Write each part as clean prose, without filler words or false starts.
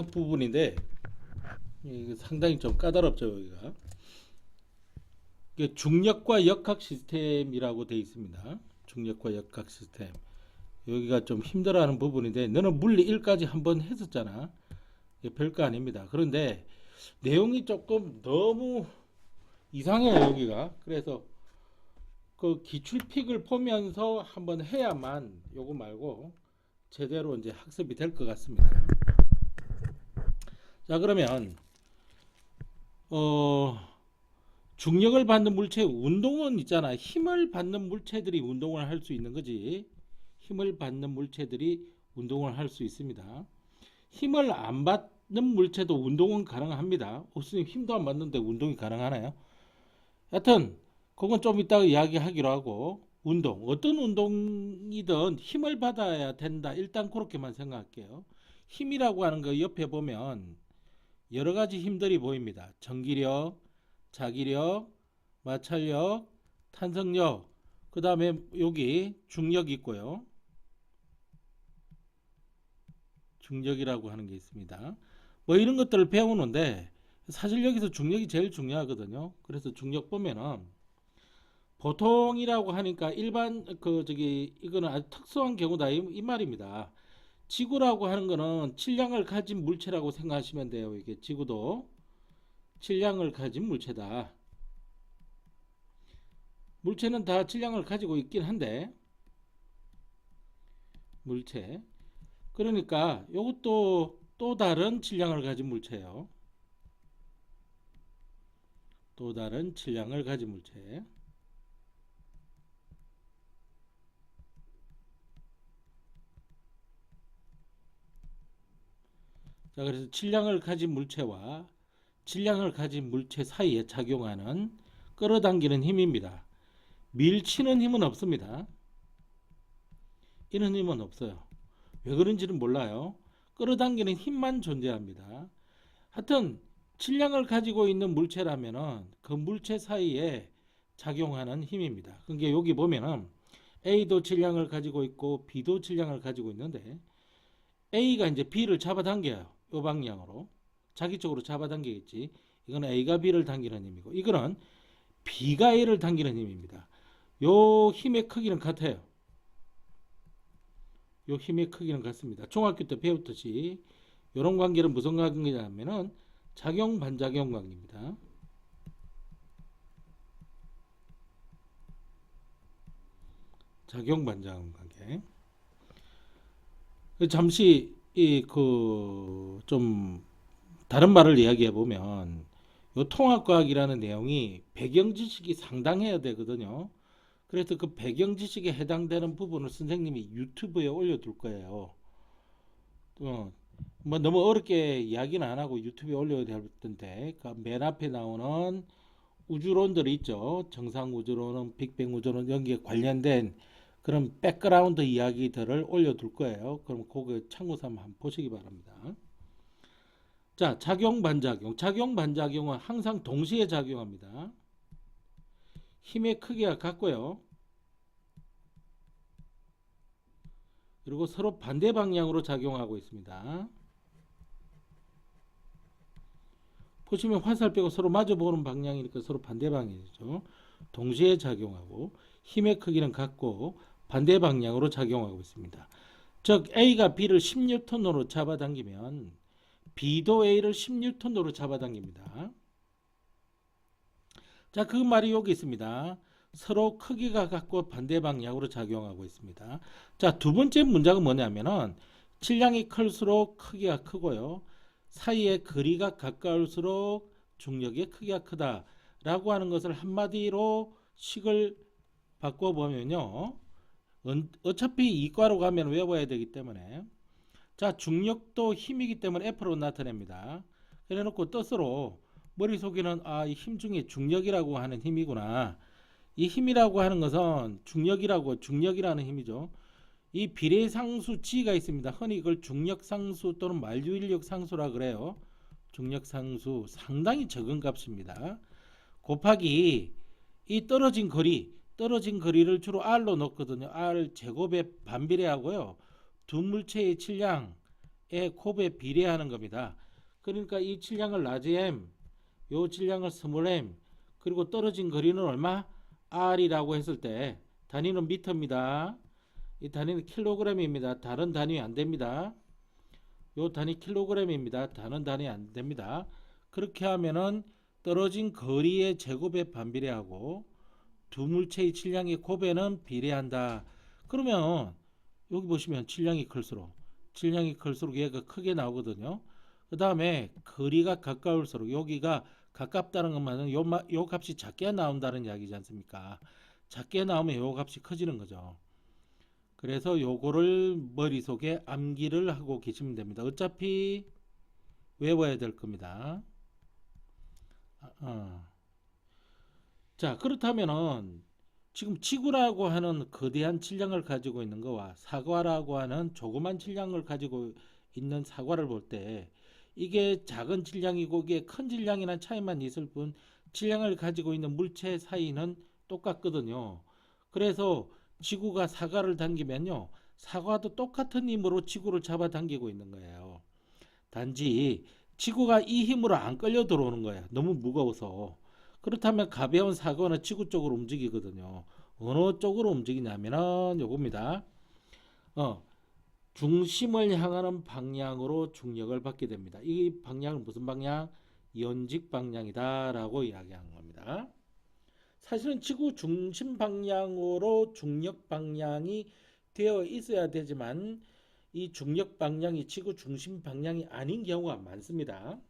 부분인데 이게 상당히 좀 까다롭죠. 여기가 이게 중력과 역학 시스템이라고 되어 있습니다. 중력과 역학 시스템 여기가 좀 힘들어하는 부분인데 너는 물리 1까지 한번 했었잖아. 이게 별거 아닙니다. 그런데 내용이 조금 너무 이상해요 여기가. 그래서 그 기출픽을 보면서 한번 해야만 요거 말고 제대로 이제 학습이 될 것 같습니다. 자 그러면 어 중력을 받는 물체 운동은 있잖아. 힘을 받는 물체들이 운동을 할 수 있는 거지. 힘을 받는 물체들이 운동을 할 수 있습니다. 힘을 안 받는 물체도 운동은 가능합니다. 옥수님 힘도 안 받는데 운동이 가능하나요? 하여튼 그건 좀 이따가 이야기하기로 하고 운동 어떤 운동이든 힘을 받아야 된다. 일단 그렇게만 생각할게요. 힘이라고 하는 거 옆에 보면 여러 가지 힘들이 보입니다. 전기력, 자기력, 마찰력, 탄성력, 그 다음에 여기 중력이 있고요. 중력이라고 하는 게 있습니다. 뭐 이런 것들을 배우는데 사실 여기서 중력이 제일 중요하거든요. 그래서 중력 보면은 보통이라고 하니까 일반 이거는 아주 특수한 경우다 이 말입니다. 지구라고 하는 거는 질량을 가진 물체라고 생각하시면 돼요. 이게 지구도 질량을 가진 물체다. 물체는 다 질량을 가지고 있긴 한데 물체 그러니까 이것도 또 다른 질량을 가진 물체예요. 또 다른 질량을 가진 물체. 자, 그래서 질량을 가진 물체와 질량을 가진 물체 사이에 작용하는 끌어당기는 힘입니다. 밀치는 힘은 없습니다. 이런 힘은 없어요. 왜 그런지는 몰라요. 끌어당기는 힘만 존재합니다. 하여튼 질량을 가지고 있는 물체라면은 그 물체 사이에 작용하는 힘입니다. 그러니까 여기 보면은 A도 질량을 가지고 있고 B도 질량을 가지고 있는데 A가 이제 B를 잡아당겨요. 이 방향으로 자기 쪽으로 잡아당기겠지. 이거는 A가 B를 당기는 힘이고 이거는 B가 A를 당기는 힘입니다. 요 힘의 크기는 같아요. 요 힘의 크기는 같습니다. 중학교 때 배웠듯이 이런 관계는 무슨 관계냐면은 작용 반작용 관계입니다. 작용 반작용 관계. 잠시 이 좀 다른 말을 이야기해 보면 요 통합과학이라는 내용이 배경 지식이 상당해야 되거든요. 그래서 그 배경 지식에 해당되는 부분을 선생님이 유튜브에 올려둘 거예요. 뭐 너무 어렵게 이야기는 안 하고 유튜브에 올려야 될 텐데 그맨 앞에 나오는 우주론들이 있죠. 정상 우주론은 빅뱅 우주론 여기에 관련된 그런 백그라운드 이야기들을 올려둘 거예요. 그럼 그거 참고서 한번 보시기 바랍니다. 자, 작용 반작용. 작용 반작용은 항상 동시에 작용합니다. 힘의 크기가 같고요. 그리고 서로 반대 방향으로 작용하고 있습니다. 보시면 화살표가 서로 마주보는 방향이니까 서로 반대 방향이죠. 동시에 작용하고 힘의 크기는 같고 반대 방향으로 작용하고 있습니다. 즉 A가 B를 10N으로 잡아당기면 B도 A를 10N으로 잡아당깁니다. 자, 그 말이 여기 있습니다. 서로 크기가 같고 반대 방향으로 작용하고 있습니다. 자, 두 번째 문장은 뭐냐면은 질량이 클수록 크기가 크고요. 사이의 거리가 가까울수록 중력의 크기가 크다 라고 하는 것을 한마디로 식을 바꿔보면요. 어차피 이과로 가면 외워야 되기 때문에 자 중력도 힘이기 때문에 F로 나타냅니다. 그래놓고 뜻으로 머릿속에는 이 힘 중에 중력이라고 하는 힘이구나. 이 힘이라고 하는 것은 중력이라는 힘이죠. 이 비례상수 G가 있습니다. 흔히 이걸 중력상수 또는 만류인력상수라 그래요. 중력상수 상당히 적은 값입니다. 곱하기 이 떨어진 거리를 주로 R로 넣거든요. R 제곱에 반비례하고요. 두 물체의 질량 곱에 비례하는 겁니다. 그러니까 이 질량을 라지 m, 요 질량을 스몰 m, 그리고 떨어진 거리는 얼마? r이라고 했을 때 단위는 미터입니다. 이 단위는 킬로그램입니다. 다른 단위 안 됩니다. 요 단위 킬로그램입니다. 다른 단위 안 됩니다. 그렇게 하면은 떨어진 거리의 제곱에 반비례하고 두 물체의 질량의 곱에는 비례한다. 그러면 여기 보시면 질량이 클수록 얘가 크게 나오거든요. 그 다음에 거리가 가까울수록 여기가 가깝다는 것만은 요 값이 작게 나온다는 이야기지 않습니까? 작게 나오면 요 값이 커지는 거죠. 그래서 요거를 머릿속에 암기를 하고 계시면 됩니다. 어차피 외워야 될 겁니다. 자, 그렇다면은 지금 지구라고 하는 거대한 질량을 가지고 있는 거와 사과라고 하는 조그만 질량을 가지고 있는 사과를 볼 때 이게 작은 질량이고 이게 큰 질량이나 차이만 있을 뿐 질량을 가지고 있는 물체 사이는 똑같거든요. 그래서 지구가 사과를 당기면요, 사과도 똑같은 힘으로 지구를 잡아당기고 있는 거예요. 단지 지구가 이 힘으로 안 끌려 들어오는 거예요. 너무 무거워서. 그렇다면 가벼운 사과는 지구 쪽으로 움직이거든요. 어느 쪽으로 움직이냐면은 요겁니다. 중심을 향하는 방향으로 중력을 받게 됩니다. 이 방향은 무슨 방향? 연직 방향이다라고 이야기하는 겁니다. 사실은 지구 중심 방향으로 중력 방향이 되어 있어야 되지만 이 중력 방향이 지구 중심 방향이 아닌 경우가 많습니다.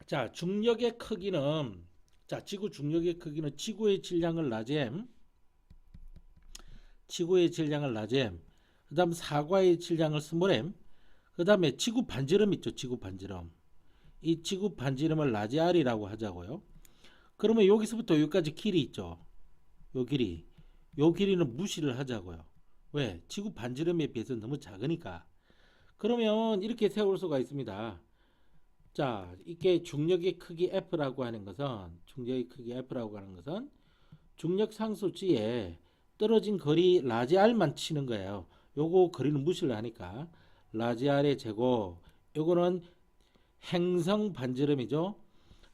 자, 중력의 크기는, 자, 지구 중력의 크기는 지구의 질량을 라지 지구의 질량을 라지 그 다음 사과의 질량을 스몰 그 다음에 지구 반지름 있죠. 지구 반지름. 이 지구 반지름을 라지 r이라고 하자고요. 그러면 여기서부터 여기까지 길이 있죠. 요 길이. 요 길이는 무시를 하자고요. 왜? 지구 반지름에 비해서 너무 작으니까. 그러면 이렇게 세울 수가 있습니다. 자, 이게 중력의 크기 F라고 하는 것은 중력 상수지에 떨어진 거리 라지 r만 치는 거예요. 요거 거리는 무시를 하니까 라지 r의 제곱, 요거는 행성 반지름이죠.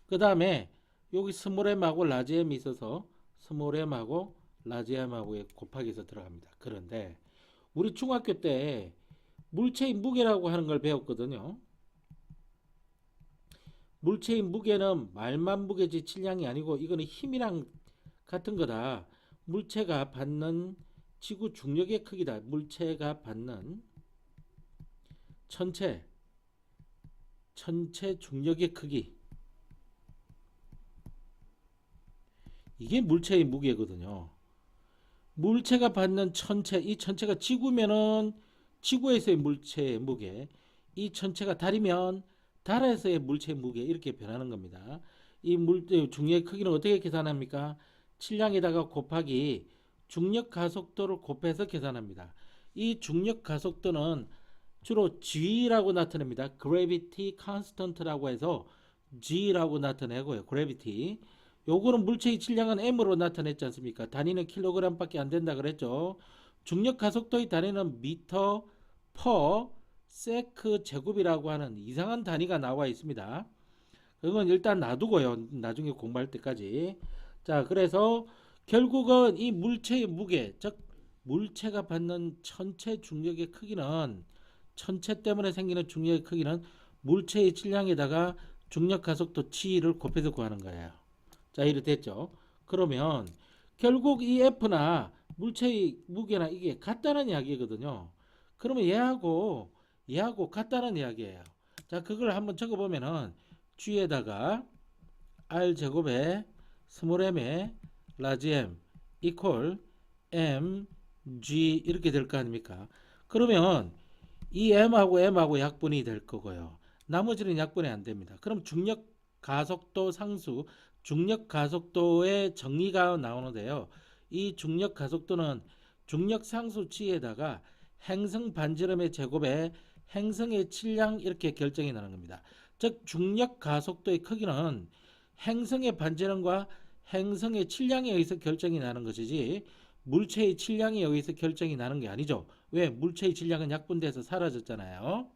그 다음에 여기 스몰 m하고 라지 m이 있어서 스몰 m하고 라지 m하고 곱하기해서 들어갑니다. 그런데 우리 중학교 때 물체의 무게라고 하는 걸 배웠거든요. 물체의 무게는 말만 무게지 질량이 아니고 이거는 힘이랑 같은 거다. 물체가 받는 지구 중력의 크기다. 물체가 받는 전체 중력의 크기. 이게 물체의 무게거든요. 물체가 받는 이 전체가 지구면은 지구에서의 물체의 무게, 이 전체가 달이면 달에서의 물체의 무게 이렇게 변하는 겁니다. 이 중력의 크기는 어떻게 계산합니까? 질량에다가 곱하기 중력 가속도를 곱해서 계산합니다. 이 중력 가속도는 주로 G라고 나타냅니다. Gravity Constant라고 해서 G라고 나타내고요. Gravity. 요거는 물체의 질량은 M으로 나타냈지 않습니까? 단위는 킬로그램밖에 안 된다 그랬죠. 중력 가속도의 단위는 미터 퍼 세크 제곱이라고 하는 이상한 단위가 나와 있습니다. 그건 일단 놔두고요. 나중에 공부할 때까지. 자, 그래서 결국은 이 물체의 무게, 즉 물체가 받는 전체 중력의 크기는 천체 때문에 생기는 중력의 크기는 물체의 질량에다가 중력 가속도 g를 곱해서 구하는 거예요. 자, 이렇게 됐죠. 그러면 결국 이 F나 물체의 무게나 이게 같다는 이야기거든요. 그러면 얘하고 같다는 이야기예요. 자, 그걸 한번 적어보면은 G에다가 R 제곱에 스몰 m에 라지 m 이퀄 m g 이렇게 될 거 아닙니까? 그러면 이 m하고 약분이 될 거고요. 나머지는 약분이 안 됩니다. 그럼 중력 가속도 상수, 중력 가속도의 정의가 나오는데요. 이 중력 가속도는 중력 상수치에다가 행성 반지름의 제곱에 행성의 질량 이렇게 결정이 나는 겁니다. 즉 중력 가속도의 크기는 행성의 반지름과 행성의 질량에 의해서 결정이 나는 것이지 물체의 질량이 여기서 결정이 나는 게 아니죠. 왜? 물체의 질량은 약분돼서 사라졌잖아요.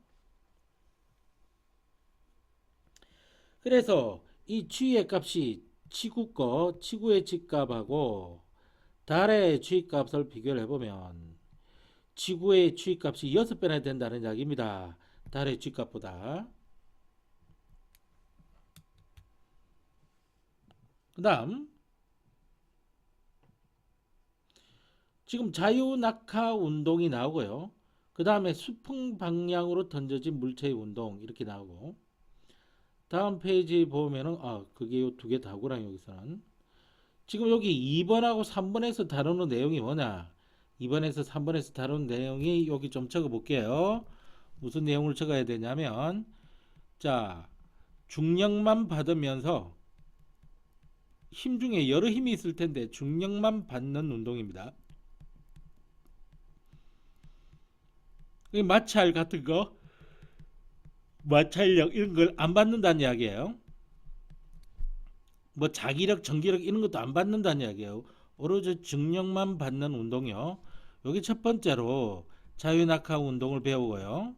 그래서 이 G의 값이 지구의 G값하고 달의 G값을 비교를 해보면 지구의 G값이 6배나 된다는 이야기입니다. 달의 G값보다. 그 다음 지금 자유낙하 운동이 나오고요. 그 다음에 수평 방향으로 던져진 물체의 운동 이렇게 나오고 다음 페이지 보면은 그게 요 두 개 다구나 여기서는 지금 여기 2번하고 3번에서 다루는 내용이 뭐냐 2번에서 3번에서 다루는 내용이 여기 좀 적어 볼게요. 무슨 내용을 적어야 되냐면 자 중력만 받으면서 힘 중에 여러 힘이 있을 텐데 중력만 받는 운동입니다. 마찰 같은 거 마찰력 이런 걸 안 받는다는 이야기예요. 뭐 자기력, 전기력 이런 것도 안 받는다는 이야기예요. 오로지 중력만 받는 운동이요. 여기 첫 번째로 자유낙하 운동을 배우고요.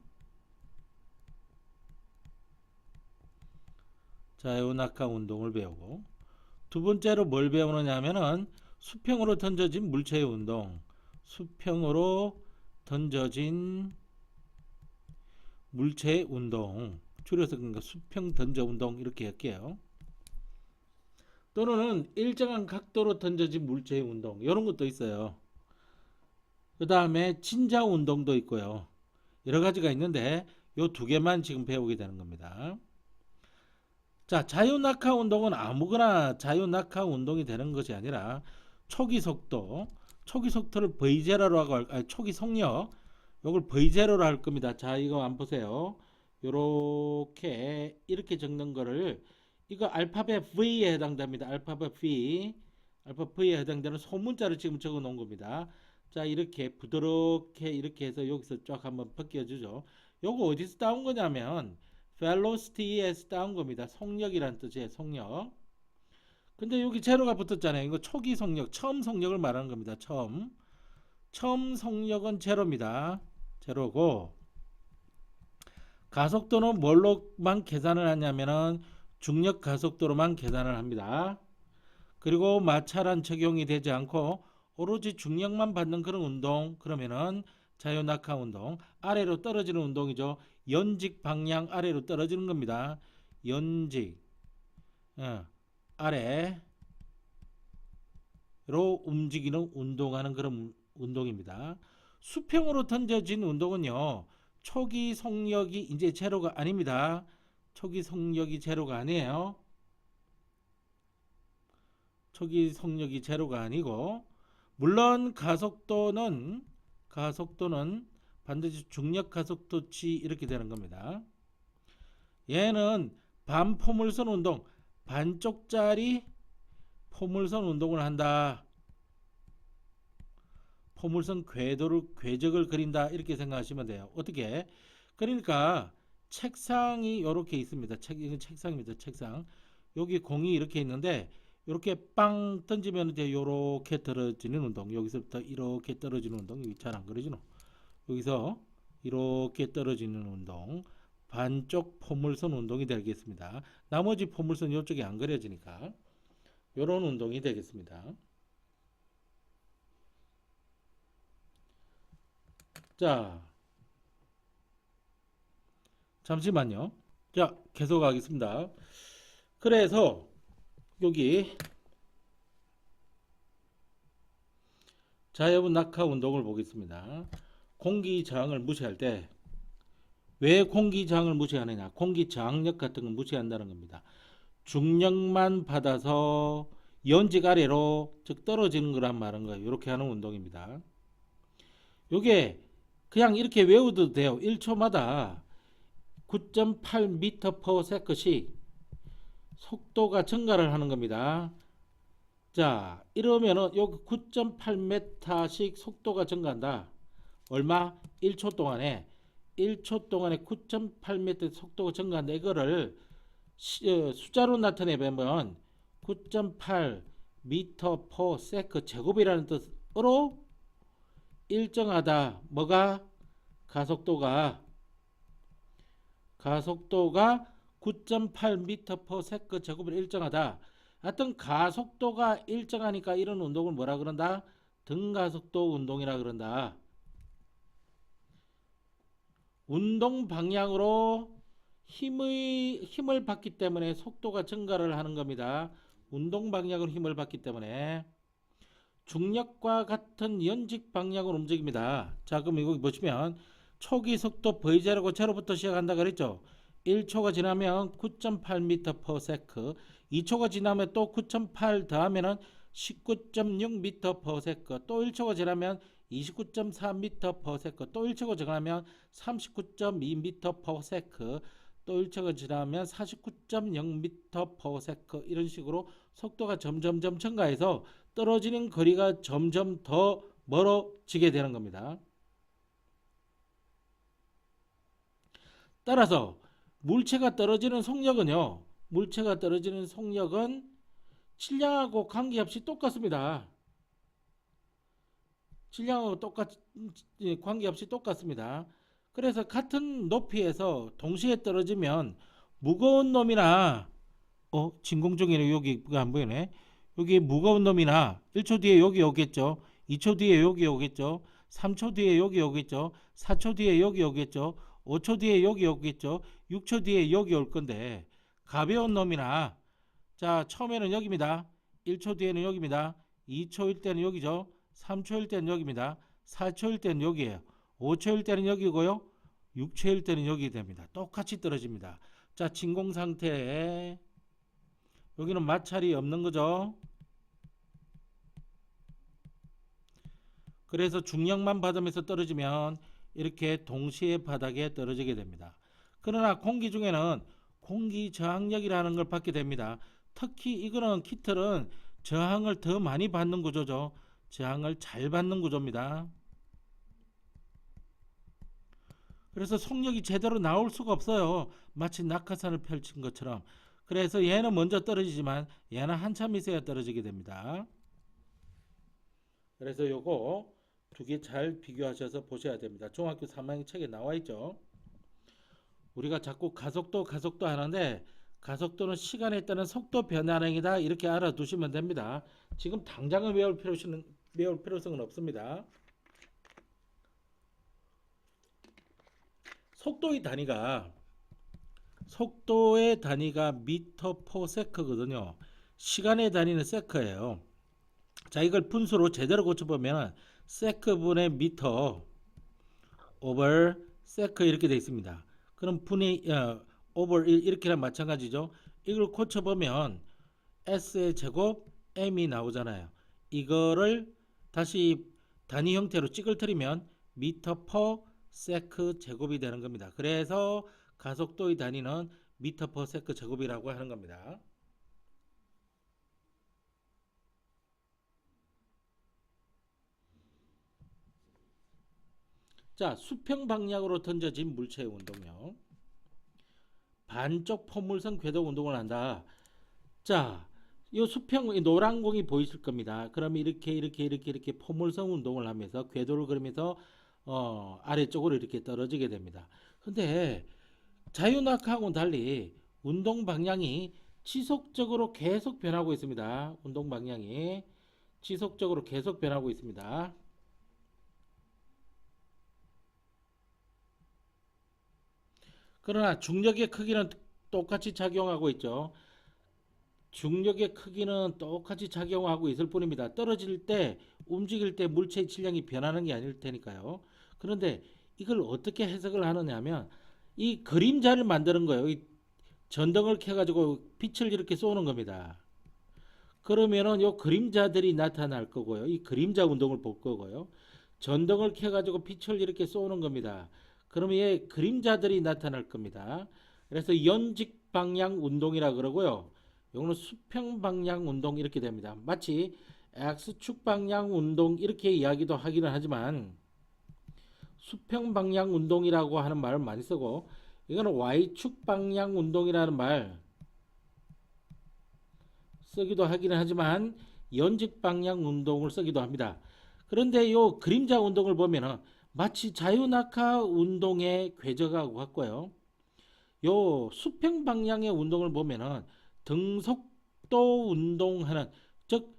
자유낙하 운동을 배우고 두 번째로 뭘 배우느냐 하면은 수평으로 던져진 물체의 운동. 수평으로 던져진 물체의 운동. 줄여서 그러니까 수평 던져 운동 이렇게 할게요. 또는 일정한 각도로 던져진 물체의 운동 이런 것도 있어요. 그 다음에 진자 운동도 있고요. 여러 가지가 있는데 요 두 개만 지금 배우게 되는 겁니다. 자, 자유낙하 운동은 아무거나 자유낙하 운동이 되는 것이 아니라 초기 속도를 V0로 하고 초기 속력 요걸 V0로 할 겁니다. 자, 이거 한번 보세요. 요렇게 이렇게 적는 거를 이거 알파벳 V에 해당됩니다. 알파벳 V. 알파벳 V에 해당되는 소문자를 지금 적어 놓은 겁니다. 자, 이렇게 부드럽게 이렇게 해서 여기서 쫙 한번 벗겨주죠. 요거 어디서 따온 거냐면 velocity에서 따온 겁니다. 속력이란 뜻이에요. 속력. 근데 여기 제로가 붙었잖아요. 이거 초기 속력, 처음 속력을 말하는 겁니다. 처음 속력은 제로입니다. 제로고 가속도는 뭘로만 계산을 하냐면은 중력 가속도로만 계산을 합니다. 그리고 마찰한 적용이 되지 않고 오로지 중력만 받는 그런 운동 그러면은 자유낙하 운동 아래로 떨어지는 운동이죠. 연직 방향 아래로 떨어지는 겁니다. 연직 아래로 움직이는 운동하는 그런 운동입니다. 수평으로 던져진 운동은요. 초기 속력이 이제 제로가 아닙니다. 초기 속력이 제로가 아니에요. 초기 속력이 제로가 아니고 물론 가속도는 반드시 중력 가속도치 이렇게 되는 겁니다. 얘는 반포물선 운동, 반쪽짜리 포물선 운동을 한다. 포물선 궤적을 그린다 이렇게 생각하시면 돼요. 어떻게? 그러니까 책상이 이렇게 있습니다. 이건 책상입니다. 책상. 여기 공이 이렇게 있는데 이렇게 빵 던지면 이제 이렇게 떨어지는 운동. 여기서부터 이렇게 떨어지는 운동. 여기 잘 안 그려지노. 여기서 이렇게 떨어지는 운동. 반쪽 포물선 운동이 되겠습니다. 나머지 포물선 이쪽에 안 그려지니까 이런 운동이 되겠습니다. 자, 잠시만요. 자, 계속 하겠습니다. 그래서 여기 자유분 낙하 운동을 보겠습니다. 공기 저항을 무시할 때 왜 공기 저항을 무시하느냐? 공기 저항력 같은 걸 무시한다는 겁니다. 중력만 받아서 연직 아래로 즉 떨어지는 거란 말인 거예요. 이렇게 하는 운동입니다. 요게 그냥 이렇게 외워도 돼요. 1초마다 9.8m/s씩 속도가 증가를 하는 겁니다. 자, 이러면은 여기 9.8m씩 속도가 증가한다. 얼마? 1초 동안에 9.8m 속도가 증가한다. 이거를 숫자로 나타내 보면 9.8 m/s 제곱이라는 뜻 일정하다. 뭐가? 가속도가 9.8m/s 제곱으로 일정하다. 하여튼 가속도가 일정하니까 이런 운동을 뭐라 그런다? 등가속도 운동이라 그런다. 운동 방향으로 힘을 받기 때문에 속도가 증가를 하는 겁니다. 운동 방향으로 힘을 받기 때문에 중력과 같은 연직 방향으로 움직입니다. 자, 그럼 이거 보시면 초기 속도 v0고 제로부터 시작한다 그랬죠. 1초가 지나면 9.8m/s, 2초가 지나면 또 9.8 더하면은 19.6m/s, 또 1초가 지나면 29.4m/s, 또 1초가 지나면 39.2m/s, 또 1초가 지나면 49.0m/s, 이런 식으로 속도가 점점점 증가해서 떨어지는 거리가 점점 더 멀어지게 되는 겁니다. 따라서 물체가 떨어지는 속력은요. 물체가 떨어지는 속력은 질량하고 관계없이 똑같습니다. 질량하고 관계없이 똑같습니다. 그래서 같은 높이에서 동시에 떨어지면 무거운 놈이나 진공 중이네. 여기가 안 보이네. 여기 무거운 놈이나 1초 뒤에 여기 오겠죠. 2초 뒤에 여기 오겠죠. 3초 뒤에 여기 오겠죠. 4초 뒤에 여기 오겠죠. 5초 뒤에 여기 오겠죠. 6초 뒤에 여기 올 건데 가벼운 놈이나 자 처음에는 여기입니다. 1초 뒤에는 여기입니다. 2초일 때는 여기죠. 3초일 때는 여기입니다. 4초일 때는 여기에요. 5초일 때는 여기고요. 6초일 때는 여기 됩니다. 똑같이 떨어집니다. 자 진공 상태에 여기는 마찰이 없는 거죠. 그래서 중력만 받으면서 떨어지면 이렇게 동시에 바닥에 떨어지게 됩니다. 그러나 공기 중에는 공기 저항력이라는 걸 받게 됩니다. 특히 이거는 키틀은 저항을 더 많이 받는 구조죠. 저항을 잘 받는 구조입니다. 그래서 속력이 제대로 나올 수가 없어요. 마치 낙하산을 펼친 것처럼. 그래서 얘는 먼저 떨어지지만 얘는 한참 있어야 떨어지게 됩니다. 그래서 요거 두 개 잘 비교하셔서 보셔야 됩니다. 중학교 3학년 책에 나와 있죠. 우리가 자꾸 가속도 하는데 가속도는 시간에 따른 속도 변화량이다 이렇게 알아두시면 됩니다. 지금 당장은 외울 필요성은 없습니다. 속도의 단위가 미터 퍼 세크거든요. 시간의 단위는 세크예요. 자, 이걸 분수로 제대로 고쳐보면 세크분의 미터 오버 세크 이렇게 되어 있습니다. 그럼 분의 오버 1 이렇게랑 마찬가지죠. 이걸 고쳐보면 S의 제곱 M이 나오잖아요. 이거를 다시 단위 형태로 찌글트리면 미터 퍼 세크 제곱이 되는 겁니다. 그래서 가속도의 단위는 미터 퍼 세크 제곱이라고 하는 겁니다. 자, 수평 방향으로 던져진 물체의 운동요. 반쪽 포물선 궤도 운동을 한다. 자, 이 수평 노란 공이 보이실 겁니다. 그러면 이렇게 포물선 운동을 하면서 궤도를 그리면서 아래쪽으로 이렇게 떨어지게 됩니다. 근데 자유낙하하고는 달리 운동 방향이 지속적으로 계속 변하고 있습니다. 운동 방향이 지속적으로 계속 변하고 있습니다. 그러나 중력의 크기는 똑같이 작용하고 있죠. 중력의 크기는 똑같이 작용하고 있을 뿐입니다. 떨어질 때, 움직일 때 물체의 질량이 변하는 게 아닐 테니까요. 그런데 이걸 어떻게 해석을 하느냐 하면 이 그림자를 만드는 거예요. 이 전등을 켜가지고 빛을 이렇게 쏘는 겁니다. 그러면은 요 그림자들이 나타날 거고요. 이 그림자 운동을 볼 거고요. 전등을 켜가지고 빛을 이렇게 쏘는 겁니다. 그러면 얘 그림자들이 나타날 겁니다. 그래서 연직 방향 운동이라 그러고요. 요거는 수평 방향 운동 이렇게 됩니다. 마치 X축 방향 운동 이렇게 이야기도 하기는 하지만 수평 방향 운동이라고 하는 말을 많이 쓰고 이거는 Y축 방향 운동이라는 말 쓰기도 하기는 하지만 연직 방향 운동을 쓰기도 합니다. 그런데 요 그림자 운동을 보면은 마치 자유낙하 운동의 궤적하고 같고요. 요 수평 방향의 운동을 보면은 등속도 운동하는, 즉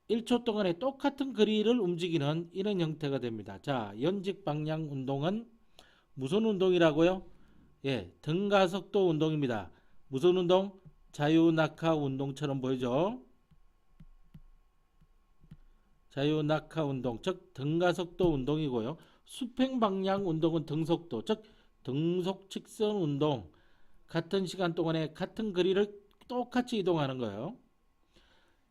1초 동안에 똑같은 거리를 움직이는 이런 형태가 됩니다. 자, 연직 방향 운동은 무슨 운동이라고요? 예, 등가속도 운동입니다. 무슨 운동? 자유낙하 운동처럼 보이죠? 자유낙하 운동, 즉 등가속도 운동이고요. 수평 방향 운동은 등속도, 즉 등속 직선 운동. 같은 시간 동안에 같은 거리를 똑같이 이동하는 거예요.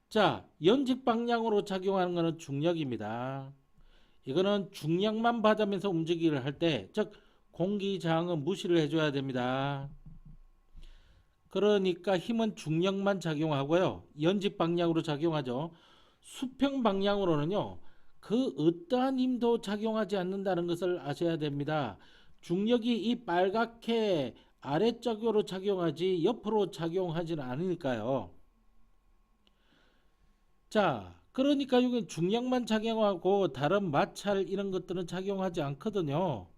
자, 연직 방향으로 작용하는 것은 중력입니다. 이거는 중력만 받으면서 움직이기를 할 때, 즉 공기 저항은 무시를 해줘야 됩니다. 그러니까 힘은 중력만 작용하고요. 연직 방향으로 작용하죠. 수평 방향으로는요. 그 어떠한 힘도 작용하지 않는다는 것을 아셔야 됩니다. 중력이 이 빨갛게 아래쪽으로 작용하지 옆으로 작용하지는 않으니까요. 자, 그러니까 여기 중력만 작용하고 다른 마찰 이런 것들은 작용하지 않거든요.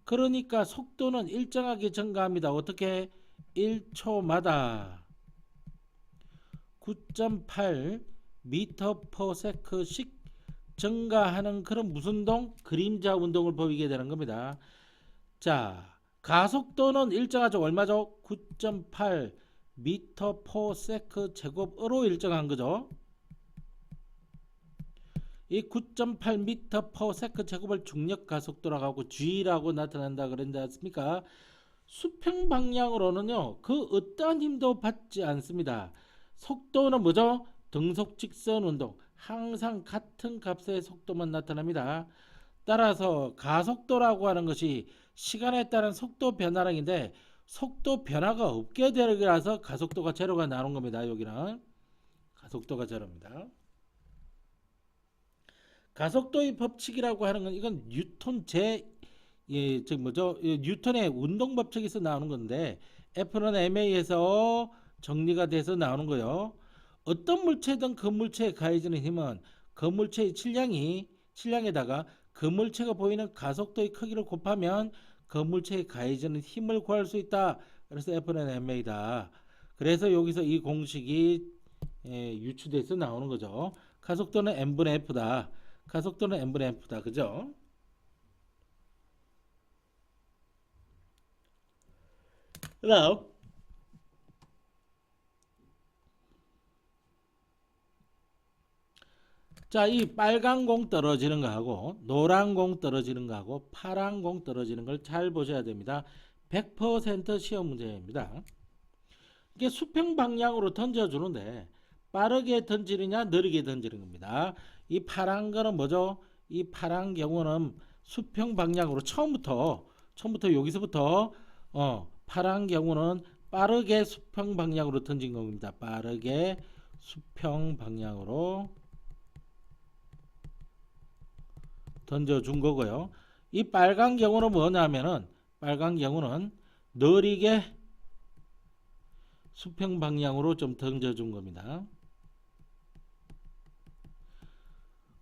그러니까 속도는 일정하게 증가합니다. 어떻게? 1초마다 9.8 미터 퍼 세크씩 증가하는 그런 무슨 운동? 그림자 운동을 보이게 되는 겁니다. 자, 가속도는 일정하죠. 얼마죠? 9.8 미터 퍼 세크 제곱으로 일정한 거죠. 이 9.8 미터 퍼 세크 제곱을 중력 가속도라고 하고 G라고 나타난다 그랬지 않습니까? 수평 방향으로는요, 그 어떠한 힘도 받지 않습니다. 속도는 뭐죠? 등속 직선 운동. 항상 같은 값의 속도만 나타납니다. 따라서 가속도라고 하는 것이 시간에 따른 속도 변화량인데 속도 변화가 없게 되라서 가속도가 제로가 나오는 겁니다. 여기는 가속도가 제로입니다. 가속도의 법칙이라고 하는 건 이건 뉴턴 즉 뭐죠? 뉴턴의 운동 법칙에서 나오는 건데 F는 ma에서 정리가 돼서 나오는 거요. 어떤 물체든 그 물체에 가해지는 힘은 그 물체의 질량에다가 그 물체가 보이는 가속도의 크기를 곱하면 그 물체에 가해지는 힘을 구할 수 있다. 그래서 F는 ma다. 그래서 여기서 이 공식이 유추돼서 나오는 거죠. 가속도는 m분의 F다. 가속도는 m분의 F다. 그죠? 그다음 자, 이 빨간 공 떨어지는 거하고 노란 공 떨어지는 거하고 파란 공 떨어지는 걸 잘 보셔야 됩니다. 100% 시험 문제입니다. 이게 수평 방향으로 던져주는데 빠르게 던지느냐 느리게 던지는 겁니다. 이 파란 거는 뭐죠? 이 파란 경우는 수평 방향으로 처음부터 여기서부터 파란 경우는 빠르게 수평 방향으로 던진 겁니다. 빠르게 수평 방향으로 던져준 거고요. 이 빨간 경우는 뭐냐면은 빨간 경우는 느리게 수평 방향으로 좀 던져준 겁니다.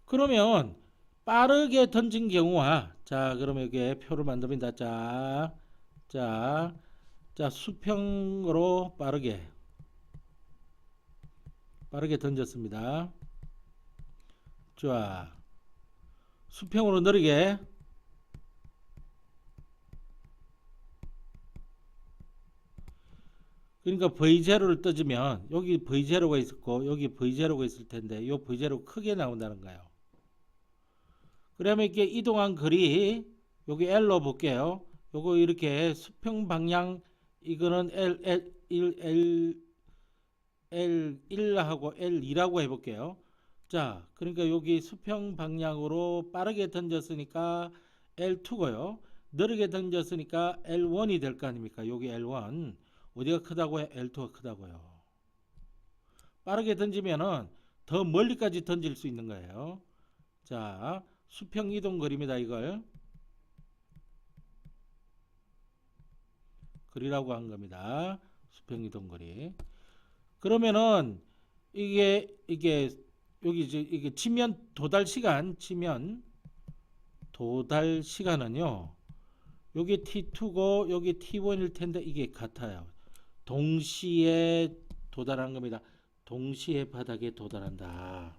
그러면 빠르게 던진 경우와 자 그러면 여기에 표를 만듭니다. 자 수평으로 빠르게 던졌습니다. 자 수평으로 느리게 그러니까 V0를 떠주면 여기 V0가 있었고 여기 V0가 있을 텐데 이 V0가 크게 나온다는 거예요. 그러면 이렇게 이동한 거리 여기 L로 볼게요. 요거 이렇게 수평 방향 이거는 L1하고 L2라고 해볼게요. 자, 그러니까 여기 수평 방향으로 빠르게 던졌으니까 L2고요. 느리게 던졌으니까 L1이 될 거 아닙니까? 여기 L1 어디가 크다고요? L2가 크다고요. 빠르게 던지면은 더 멀리까지 던질 수 있는 거예요. 자, 수평 이동 거리입니다. 이걸 거리라고 한 겁니다. 수평 이동 거리. 그러면은 이게 여기 이제 이게 지면 도달 시간은요. 여기 T2고 여기 T1일 텐데 이게 같아요. 동시에 도달한 겁니다. 동시에 바닥에 도달한다.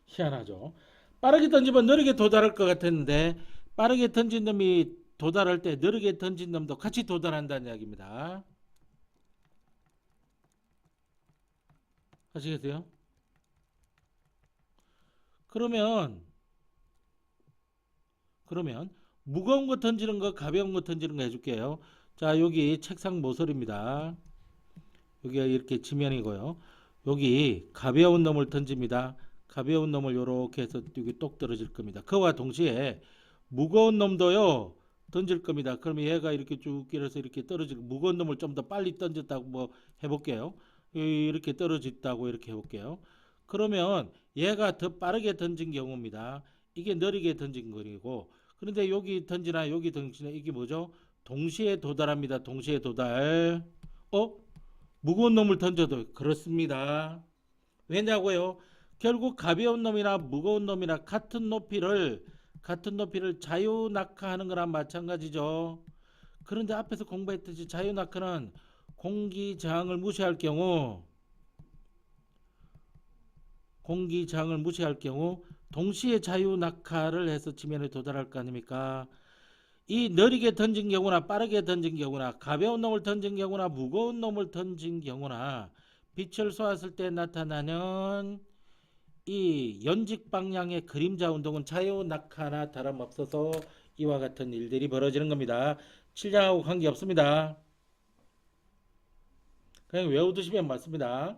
희한하죠. 빠르게 던지면 느리게 도달할 것 같았는데 빠르게 던진 놈이 도달할 때 느리게 던진 놈도 같이 도달한다는 이야기입니다. 아시겠어요? 그러면 무거운 거 던지는 거 가벼운 거 던지는 거 해줄게요. 자, 여기 책상 모서리입니다. 여기가 이렇게 지면이고요. 여기 가벼운 놈을 던집니다. 가벼운 놈을 이렇게 해서 여기 똑 떨어질 겁니다. 그와 동시에 무거운 놈도요 던질 겁니다. 그러면 얘가 이렇게 쭉 길어서 이렇게 떨어지고 무거운 놈을 좀 더 빨리 던졌다고 뭐 해볼게요. 이렇게 떨어졌다고 이렇게 해볼게요. 그러면 얘가 더 빠르게 던진 경우입니다. 이게 느리게 던진 거리고 그런데 여기 던지나 여기 던지나 이게 뭐죠? 동시에 도달합니다. 동시에 도달. 무거운 놈을 던져도 그렇습니다. 왜냐고요? 결국 가벼운 놈이나 무거운 놈이나 같은 높이를 자유 낙하하는 거랑 마찬가지죠. 그런데 앞에서 공부했듯이 자유 낙하는 공기 저항을 무시할 경우 동시에 자유 낙하를 해서 지면에 도달할 거 아닙니까? 이 느리게 던진 경우나 빠르게 던진 경우나 가벼운 놈을 던진 경우나 무거운 놈을 던진 경우나 빛을 쏘았을 때 나타나는 이 연직 방향의 그림자 운동은 자유 낙하나 다름없어서 이와 같은 일들이 벌어지는 겁니다. 칠량하고 관계없습니다. 그냥 외워두시면 맞습니다.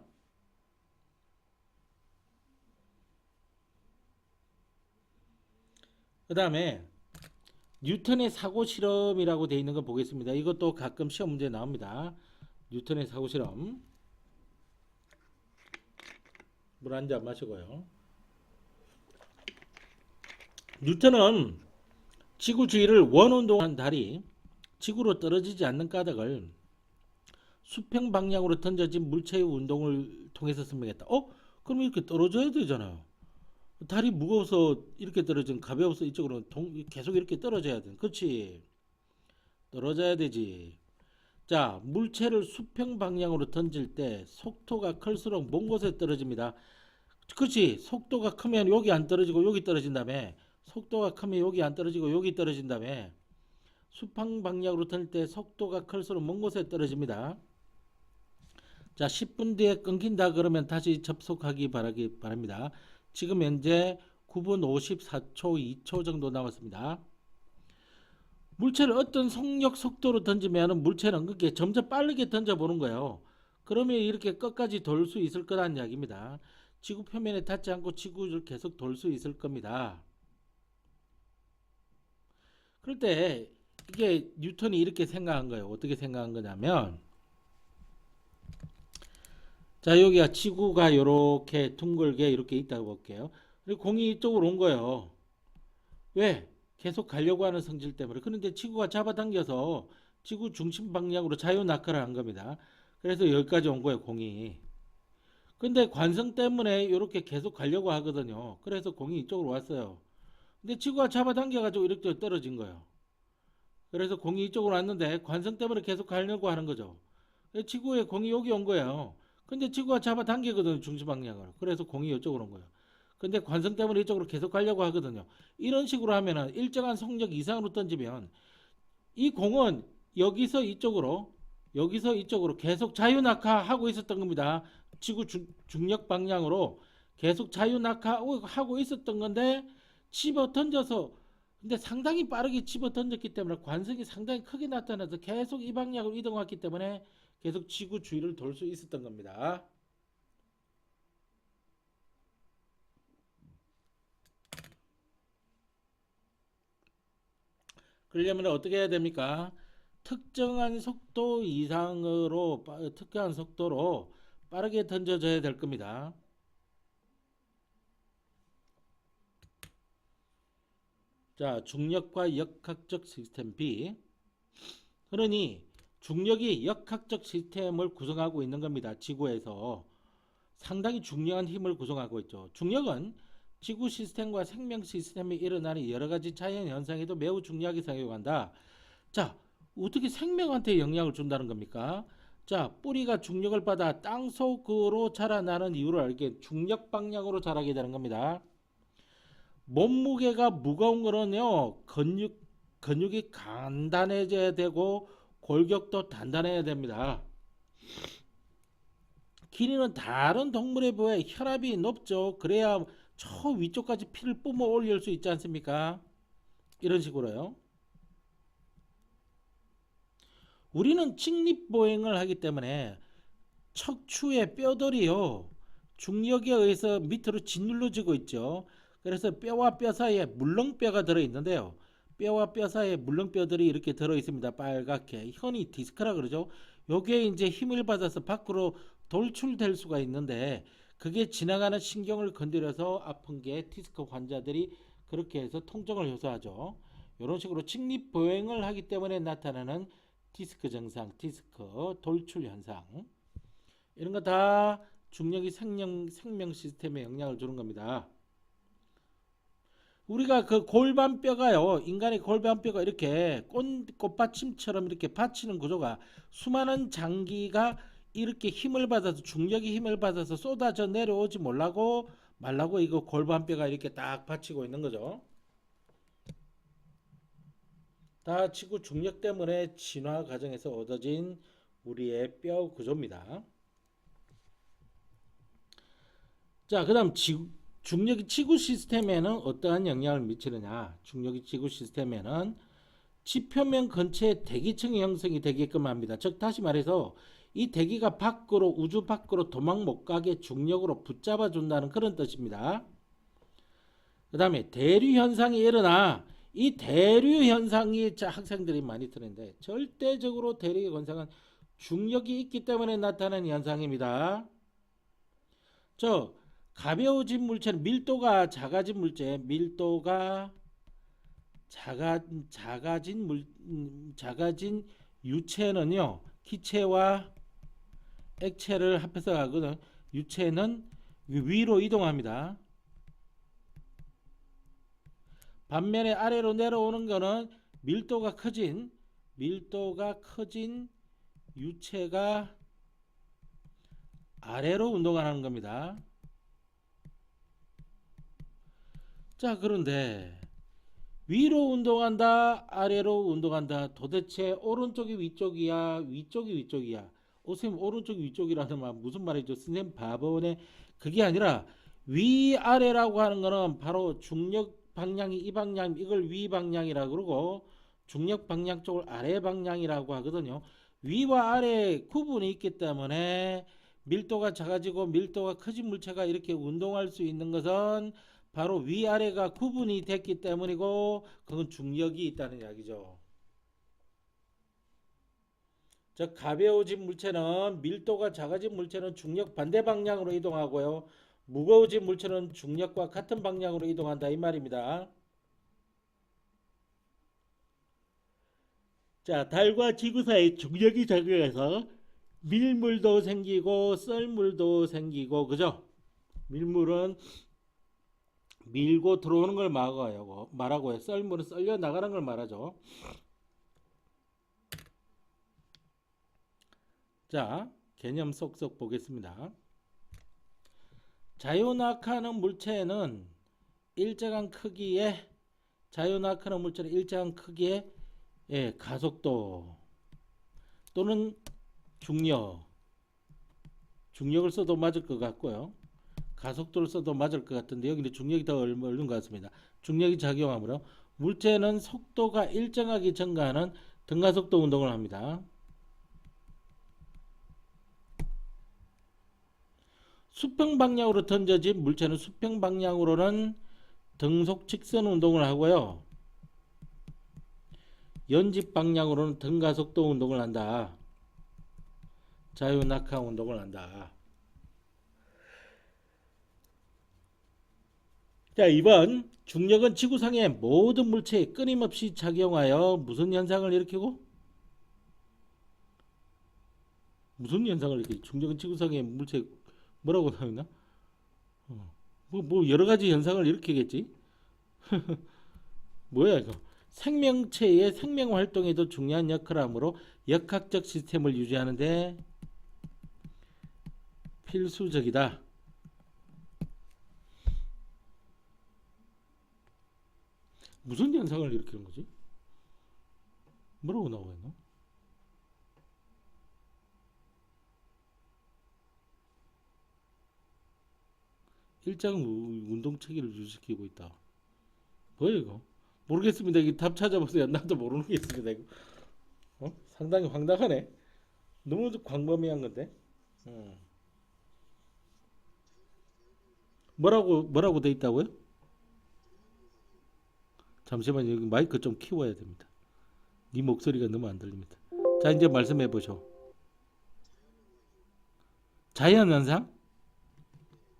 그 다음에 뉴턴의 사고 실험이라고 되어 있는 거 보겠습니다. 이것도 가끔 시험 문제 나옵니다. 뉴턴의 사고 실험. 물 한 잔 마시고요. 뉴턴은 지구 주위를 원운동한 달이 지구로 떨어지지 않는 까닭을 수평 방향으로 던져진 물체의 운동을 통해서 설명했다. 그럼 이렇게 떨어져야 되잖아요. 달이 무거워서 이렇게 떨어지면 가벼워서 이쪽으로 계속 이렇게 떨어져야 돼. 그렇지? 떨어져야 되지. 자, 물체를 수평 방향으로 던질 때 속도가 클수록 먼 곳에 떨어집니다. 그렇지? 속도가 크면 여기 안 떨어지고 여기 떨어진다며. 속도가 크면 여기 안 떨어지고 여기 떨어진다며. 수평 방향으로 던질 때 속도가 클수록 먼 곳에 떨어집니다. 자, 10분 뒤에 끊긴다 그러면 다시 접속하기 바랍니다. 지금 현재 9분 54초 2초 정도 남았습니다. 물체를 어떤 속력 속도로 던지면 물체는 그렇게 점점 빠르게 던져보는 거예요. 그러면 이렇게 끝까지 돌 수 있을 거라는 이야기입니다. 지구 표면에 닿지 않고 지구를 계속 돌 수 있을 겁니다. 그럴 때 이게 뉴턴이 이렇게 생각한 거예요. 어떻게 생각한 거냐면 자, 여기가 지구가 이렇게 둥글게 이렇게 있다고 볼게요. 그리고 공이 이쪽으로 온 거예요. 왜? 계속 가려고 하는 성질 때문에. 그런데 지구가 잡아당겨서 지구 중심 방향으로 자유 낙하를 한 겁니다. 그래서 여기까지 온 거예요, 공이. 근데 관성 때문에 이렇게 계속 가려고 하거든요. 그래서 공이 이쪽으로 왔어요. 근데 지구가 잡아당겨가지고 이렇게 떨어진 거예요. 그래서 공이 이쪽으로 왔는데 관성 때문에 계속 가려고 하는 거죠. 지구에 공이 여기 온 거예요. 근데 지구가 잡아당기거든요, 중심 방향으로. 그래서 공이 이쪽으로 온 거예요. 근데 관성 때문에 이쪽으로 계속 가려고 하거든요. 이런 식으로 하면은 일정한 속력 이상으로 던지면 이 공은 여기서 이쪽으로 계속 자유낙하하고 있었던 겁니다. 지구 중력 방향으로 계속 자유낙하하고 있었던 건데 집어 던져서 근데 상당히 빠르게 집어 던졌기 때문에 관성이 상당히 크게 나타나서 계속 이 방향으로 이동했기 때문에 계속 지구 주위를 돌 수 있었던 겁니다. 그러려면 어떻게 해야 됩니까? 특정한 속도로 빠르게 던져져야 될 겁니다. 자, 중력과 역학적 시스템 B. 그러니 중력이 역학적 시스템을 구성하고 있는 겁니다. 지구에서. 상당히 중요한 힘을 구성하고 있죠. 중력은 지구 시스템과 생명 시스템에 일어나는 여러 가지 자연 현상에도 매우 중요하게 작용한다. 자, 어떻게 생명한테 영향을 준다는 겁니까? 자, 뿌리가 중력을 받아 땅 속으로 자라나는 이유를 알게 중력 방향으로 자라게 되는 겁니다. 몸무게가 무거운 거는요, 근육이 간단해져야 되고 골격도 단단해야 됩니다. 길이는 다른 동물에 비해 혈압이 높죠. 그래야 저 위쪽까지 피를 뿜어 올릴 수 있지 않습니까? 이런 식으로요. 우리는 직립보행을 하기 때문에 척추의 뼈들이요, 중력에 의해서 밑으로 짓눌러지고 있죠. 그래서 뼈와 뼈 사이에 물렁뼈가 들어있는데요. 뼈와 뼈 사이에 물렁뼈들이 이렇게 들어있습니다. 빨갛게. 흔히 디스크라 그러죠. 요게 이제 힘을 받아서 밖으로 돌출될 수가 있는데, 그게 지나가는 신경을 건드려서 아픈 게 디스크 환자들이 그렇게 해서 통증을 호소하죠. 이런 식으로 직립보행을 하기 때문에 나타나는 디스크 증상, 디스크 돌출 현상, 이런 거 다 중력이 생명 시스템에 영향을 주는 겁니다. 우리가 그 골반뼈가요, 인간의 골반뼈가 이렇게 꽃받침처럼 이렇게 받치는 구조가, 수많은 장기가 이렇게 힘을 받아서, 중력이 힘을 받아서 쏟아져 내려오지 말라고 이거 골반뼈가 이렇게 딱 받치고 있는 거죠. 다 지구 중력 때문에 진화 과정에서 얻어진 우리의 뼈 구조입니다. 자, 그 다음 중력이 지구 시스템에는 어떠한 영향을 미치느냐. 중력이 지구 시스템에는 지표면 근처에 대기층이 형성이 되게끔 합니다. 즉 다시 말해서 이 대기가 밖으로, 우주 밖으로 도망 못 가게 중력으로 붙잡아 준다는 그런 뜻입니다. 그 다음에 대류 현상이 일어나, 이 대류 현상이 학생들이 많이 들었는데, 절대적으로 대류 현상은 중력이 있기 때문에 나타나는 현상입니다. 저 가벼워진 물체는 밀도가 작아진 물체, 밀도가 작아진 유체는요, 기체와 액체를 합해서 가거든. 유체는 위로 이동합니다. 반면에 아래로 내려오는 거는 밀도가 커진 유체가 아래로 운동하는 겁니다. 자, 그런데 위로 운동한다, 아래로 운동한다, 도대체 오른쪽이 위쪽이야, 위쪽이 위쪽이야? 선생님, 오른쪽이 위쪽이라는 말 무슨 말이죠? 선생님 바보네. 그게 아니라 위아래라고 하는 거는 바로 중력 방향이 이 방향, 이걸 위 방향이라고 그러고, 중력 방향 쪽을 아래 방향이라고 하거든요. 위와 아래 구분이 있기 때문에 밀도가 작아지고 밀도가 커진 물체가 이렇게 운동할 수 있는 것은 바로 위아래가 구분이 됐기 때문이고, 그건 중력이 있다는 이야기죠. 즉 가벼워진 물체는, 밀도가 작아진 물체는 중력 반대 방향으로 이동하고요, 무거워진 물체는 중력과 같은 방향으로 이동한다, 이 말입니다. 자, 달과 지구 사이 중력이 작용해서 밀물도 생기고 썰물도 생기고, 그죠? 밀물은 밀고 들어오는 걸 말하고요. 썰물은 썰려 나가는 걸 말하죠. 자, 개념 쏙쏙 보겠습니다. 자유낙하는 물체는 일정한 크기의 가속도 또는 중력을 써도 맞을 것 같고요. 가속도를 써도 맞을 것 같은데 여기는 중력이 더 옳은 것 같습니다. 중력이 작용하므로 물체는 속도가 일정하게 증가하는 등가속도 운동을 합니다. 수평 방향으로 던져진 물체는 수평 방향으로는 등속 직선 운동을 하고요, 연집 방향으로는 등가속도 운동을 한다. 자유낙하 운동을 한다. 자, 2번. 중력은 지구상의 모든 물체에 끊임없이 작용하여 무슨 현상을 일으키고? 중력은 지구상의 뭐라고 나오나? 뭐 여러 가지 현상을 일으키겠지? 뭐야 이거? 생명체의 생명 활동에도 중요한 역할을 하므로 역학적 시스템을 유지하는데 필수적이다. 무슨 현상을 일으키는 거지? 뭐라고 나와 있나? 일정 운동 체계를 유지시키고 있다. 뭐야 이거? 모르겠습니다. 이 답 찾아보세요. 나도 모르는 게 있습니다. 이거. 상당히 황당하네. 너무 광범위한 건데. 음. 뭐라고 돼 있다고요? 잠시만요. 여기 마이크 좀 키워야 됩니다. 네 목소리가 너무 안 들립니다. 자, 이제 말씀해 보쇼. 자연현상?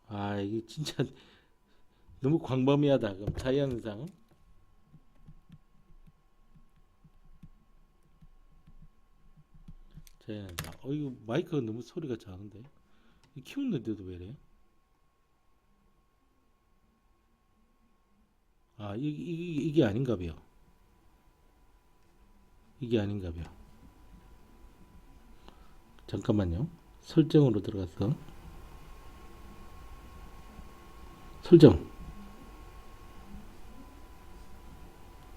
아, 이게 진짜 너무 광범위하다. 그럼 자연현상. 자연현상. 이거 마이크가 너무 소리가 작은데. 키웠는데도 왜 이래? 아, 이게 아닌가 봐요. 이게 아닌가 봐요. 잠깐만요. 설정으로 들어가서. 설정.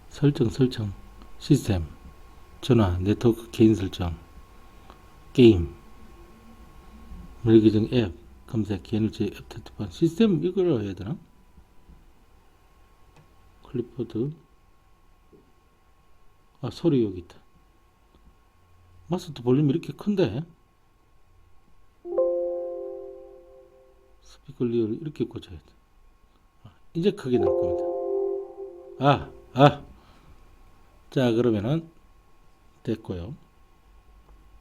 설정. 시스템. 전화, 네트워크, 개인 설정. 게임. 물리 계정 앱. 검색, 개인일지 앱 테트판. 시스템 이걸 해야 되나? 클립보드. 아, 소리 여기 있다. 마스터 볼륨 이렇게 큰데? 스피커 리얼 이렇게 꽂아야 돼. 이제 크게 나올 겁니다. 아. 자, 그러면은 됐고요.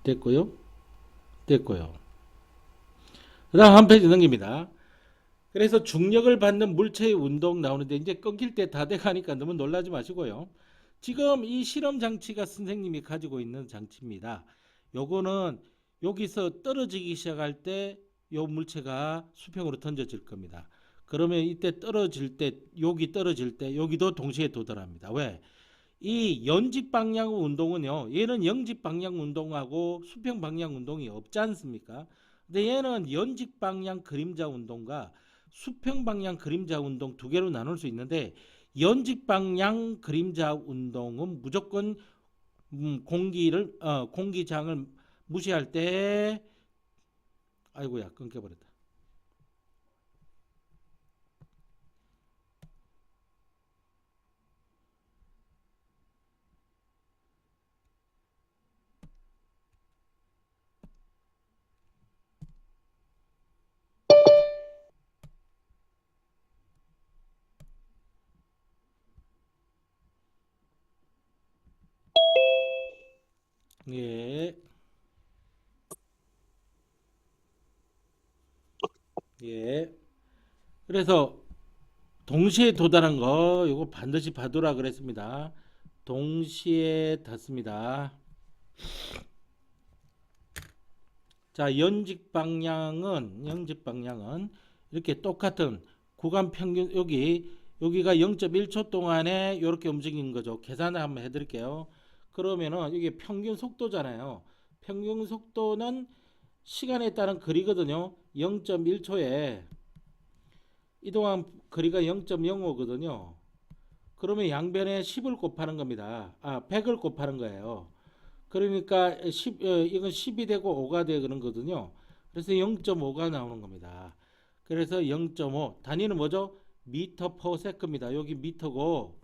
됐고요. 그 다음 한 페이지 넘깁니다. 그래서 중력을 받는 물체의 운동 나오는데 이제 끊길 때 다 돼가니까 너무 놀라지 마시고요. 지금 이 실험 장치가 선생님이 가지고 있는 장치입니다. 요거는 여기서 떨어지기 시작할 때 요 물체가 수평으로 던져질 겁니다. 그러면 이때 떨어질 때 여기도 동시에 도달합니다. 왜? 이 연직 방향 운동은요. 얘는 영직 방향 운동하고 수평 방향 운동이 없지 않습니까? 근데 얘는 연직 방향 그림자 운동과 수평 방향 그림자 운동 두 개로 나눌 수 있는데 연직 방향 그림자 운동은 무조건 공기장을 무시할 때 아이고야 끊겨버렸다. 예. 예. 그래서 동시에 도달한 거 이거 반드시 봐두라 그랬습니다. 동시에 닿습니다. 자, 영직 방향은 이렇게 똑같은 구간 평균 여기가 0.1초 동안에 이렇게 움직이는 거죠. 계산을 한번 해드릴게요. 그러면은 이게 평균 속도잖아요. 평균 속도는 시간에 따른 거리거든요. 0.1초에 이동한 거리가 0.05거든요. 그러면 양변에 10을 곱하는 겁니다. 100을 곱하는 거예요. 그러니까 이건 10이 되고 5가 되는 거거든요. 그래서 0.5가 나오는 겁니다. 그래서 0.5 단위는 뭐죠? 미터 퍼 세크입니다. 여기 미터고,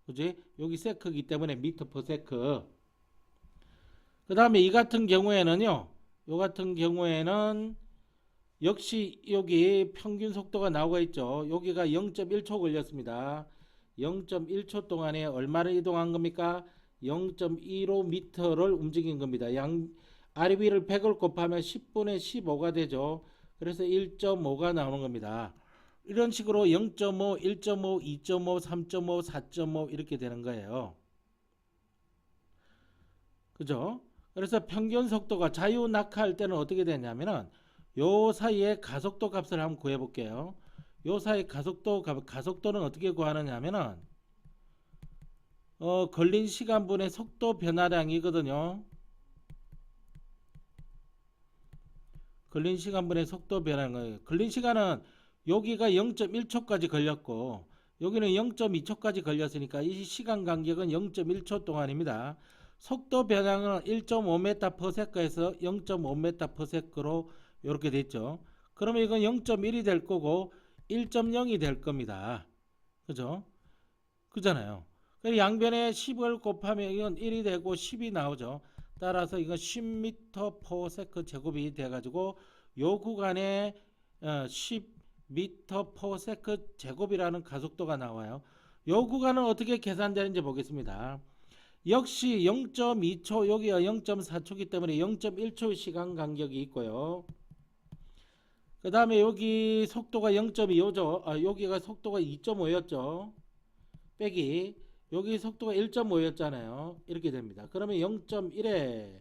그지? 여기 세크이기 때문에 미터 퍼 세크. 그 다음에 이 같은 경우에는요. 요 같은 경우에는 역시 여기 평균 속도가 나오고 있죠. 여기가 0.1초 걸렸습니다. 0.1초 동안에 얼마를 이동한 겁니까? 0.15m를 움직인 겁니다. RB를 100을 곱하면 10분의 15가 되죠. 그래서 1.5가 나오는 겁니다. 이런 식으로 0.5, 1.5, 2.5, 3.5, 4.5 이렇게 되는 거예요. 그죠? 그래서 평균 속도가 자유 낙하할 때는 어떻게 되냐면은 요 사이에 가속도 값을 한번 구해 볼게요. 요 사이 가속도는 어떻게 구하느냐 하면은 걸린 시간분의 속도 변화량이거든요. 걸린 시간분의 속도 변화량. 걸린 시간은 여기가 0.1초까지 걸렸고 여기는 0.2초까지 걸렸으니까 이 시간 간격은 0.1초 동안입니다. 속도 변화량은 1.5m/s에서 0.5m/s로 이렇게 됐죠. 그러면 이건 0.1이 될 거고 1.0이 될 겁니다. 그죠? 그잖아요. 그래서 양변에 10을 곱하면 이건 1이 되고 10이 나오죠. 따라서 이건 10m/s 제곱이 돼가지고 요 구간에 10m/s 제곱이라는 가속도가 나와요. 요 구간은 어떻게 계산되는지 보겠습니다. 역시 0.2초, 여기가 0.4초이기 때문에 0.1초 시간 간격이 있고요. 그 다음에 여기 속도가 0.25죠. 여기가 속도가 2.5였죠. 빼기 여기 속도가 1.5였잖아요. 이렇게 됩니다. 그러면 0.1에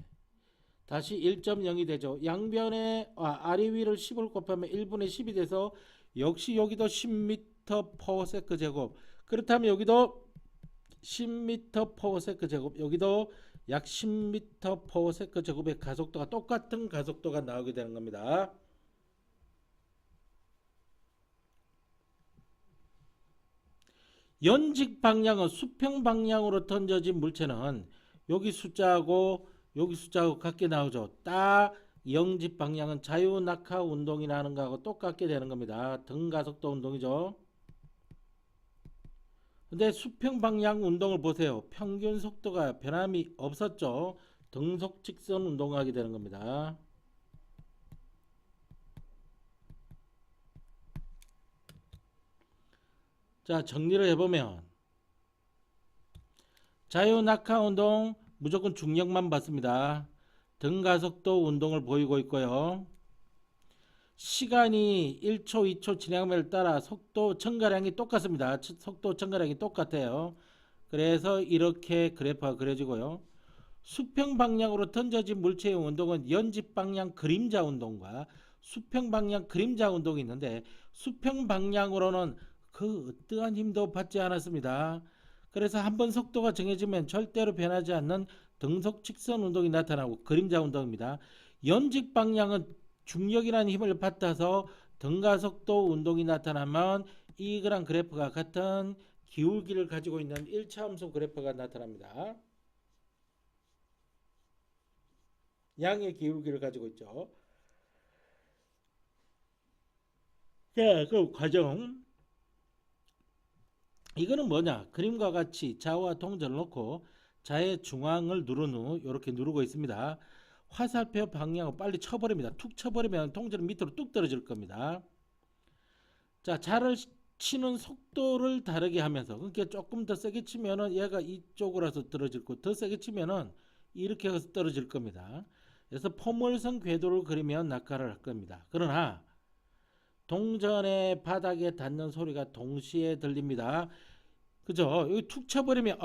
다시 1.0이 되죠. 양변에 아래 위를 10을 곱하면 1분의 10이 돼서 역시 여기도 10m/s 제곱. 그렇다면 여기도 10m/s 제곱, 여기도 약 10m/s 제곱의 가속도가 똑같은 가속도가 나오게 되는 겁니다. 연직 방향은 수평 방향으로 던져진 물체는 여기 숫자하고 여기 숫자하고 같게 나오죠. 딱 영직 방향은 자유 낙하 운동이라는 거하고 똑같게 되는 겁니다. 등가속도 운동이죠. 근데 수평 방향 운동을 보세요. 평균 속도가 변함이 없었죠. 등속 직선 운동하게 되는 겁니다. 자, 정리를 해보면 자유 낙하 운동 무조건 중력만 받습니다. 등가속도 운동을 보이고 있고요. 시간이 1초, 2초 진행함을 따라 속도 증가량이 똑같습니다. 속도 증가량이 똑같아요. 그래서 이렇게 그래프가 그려지고요. 수평 방향으로 던져진 물체의 운동은 연집 방향 그림자 운동과 수평 방향 그림자 운동이 있는데 수평 방향으로는 그 어떠한 힘도 받지 않았습니다. 그래서 한번 속도가 정해지면 절대로 변하지 않는 등속 직선 운동이 나타나고 그림자 운동입니다. 연직 방향은 중력이라는 힘을 받아서 등가속도 운동이 나타나면 이거랑 그래프가 같은 기울기를 가지고 있는 일차함수 그래프가 나타납니다. 양의 기울기를 가지고 있죠. 자, 그 과정. 이거는 뭐냐? 그림과 같이 좌와 동전을 놓고 좌의 중앙을 누른 후 이렇게 누르고 있습니다. 화살표 방향을 빨리 쳐버립니다. 툭 쳐버리면 동전은 밑으로 뚝 떨어질 겁니다. 자, 자를 치는 속도를 다르게 하면서 그러니까 조금 더 세게 치면은 얘가 이쪽으로 와서 떨어질 거고 더 세게 치면은 이렇게 해서 떨어질 겁니다. 그래서 포물선 궤도를 그리면 낙하를 할 겁니다. 그러나 동전의 바닥에 닿는 소리가 동시에 들립니다. 그죠? 여기 툭 쳐버리면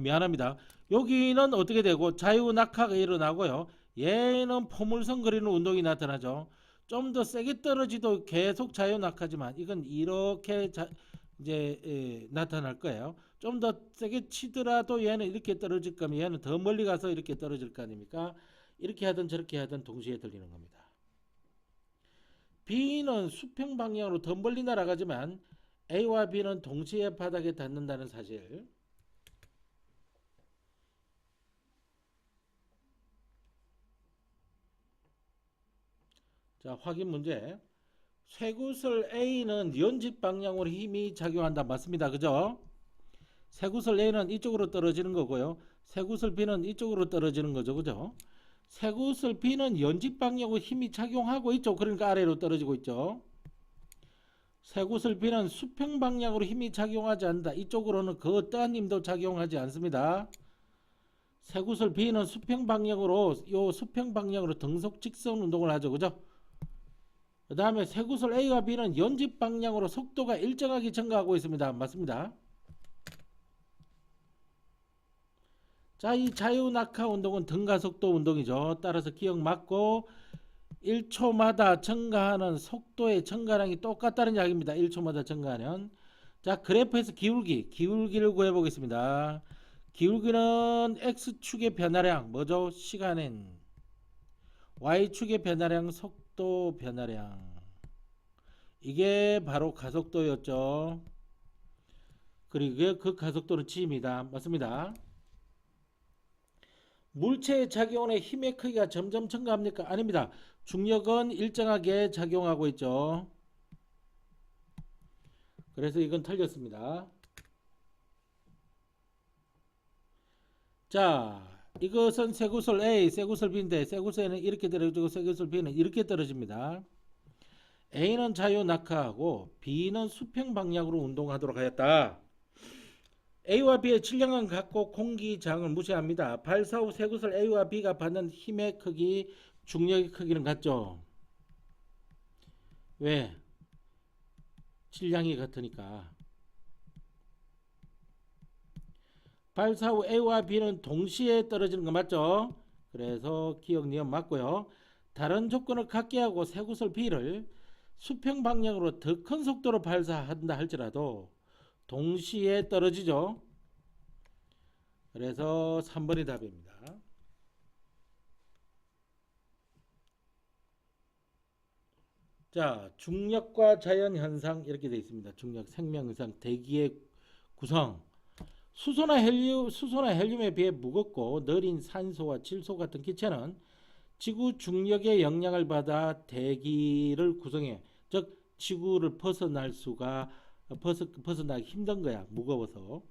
미안합니다. 여기는 어떻게 되고 자유 낙하가 일어나고요. 얘는 포물선 그리는 운동이 나타나죠. 좀 더 세게 떨어지도 계속 자유 낙하지만 이건 이렇게 이제 나타날 거예요. 좀 더 세게 치더라도 얘는 이렇게 떨어질 거면 얘는 더 멀리 가서 이렇게 떨어질 거 아닙니까? 이렇게 하든 저렇게 하든 동시에 들리는 겁니다. B는 수평 방향으로 더 멀리 날아가지만 A와 B는 동시에 바닥에 닿는다는 사실. 자, 확인 문제. 쇠구슬 A는 연직 방향으로 힘이 작용한다. 맞습니다. 그죠? 쇠구슬 A는 이쪽으로 떨어지는 거고요. 쇠구슬 B는 이쪽으로 떨어지는 거죠. 그죠? 쇠구슬 B는 연직 방향으로 힘이 작용하고 있죠. 그러니까 아래로 떨어지고 있죠. 쇠구슬 B는 수평 방향으로 힘이 작용하지 않는다. 이쪽으로는 그 어떠한 힘도 작용하지 않습니다. 쇠구슬 B는 수평 방향으로 등속 직선 운동을 하죠. 그죠? 그 다음에 쇠구슬 A와 B는 연집 방향으로 속도가 일정하게 증가하고 있습니다. 맞습니다. 자, 이 자유 낙하 운동은 등가속도 운동이죠. 따라서 기억 맞고 1초마다 증가하는 속도의 증가량이 똑같다는 이야기입니다. 1초마다 증가하는. 자, 그래프에서 기울기를 구해 보겠습니다. 기울기는 x축의 변화량 뭐죠? 시간은 y축의 변화량 속도 변화량. 이게 바로 가속도였죠. 그리고 그 가속도는 g입니다. 맞습니다. 물체의 작용의 힘의 크기가 점점 증가합니까? 아닙니다. 중력은 일정하게 작용하고 있죠. 그래서 이건 틀렸습니다. 자, 이것은 쇠구슬 A, 쇠구슬 B인데 쇠구슬 A는 이렇게 떨어지고 쇠구슬 B는 이렇게 떨어집니다. A는 자유 낙하하고 B는 수평 방향으로 운동하도록 하였다. A와 B의 질량은 같고 공기장을 무시합니다. 발사 후 쇠구슬 A와 B가 받는 힘의 크기, 중력의 크기는 같죠. 왜? 질량이 같으니까. 발사 후 A와 B는 동시에 떨어지는 거 맞죠? 그래서 기억 니은 맞고요. 다른 조건을 갖게 하고 쇠구슬 B를 수평 방향으로 더 큰 속도로 발사한다 할지라도 동시에 떨어지죠. 그래서 3번이 답입니다. 자, 중력과 자연현상 이렇게 되어 있습니다. 중력, 생명현상, 대기의 구성. 수소나 헬륨에 비해 무겁고 느린 산소와 질소 같은 기체는 지구 중력의 영향을 받아 대기를 구성해. 즉 지구를 벗어나기 힘든 거야. 무거워서.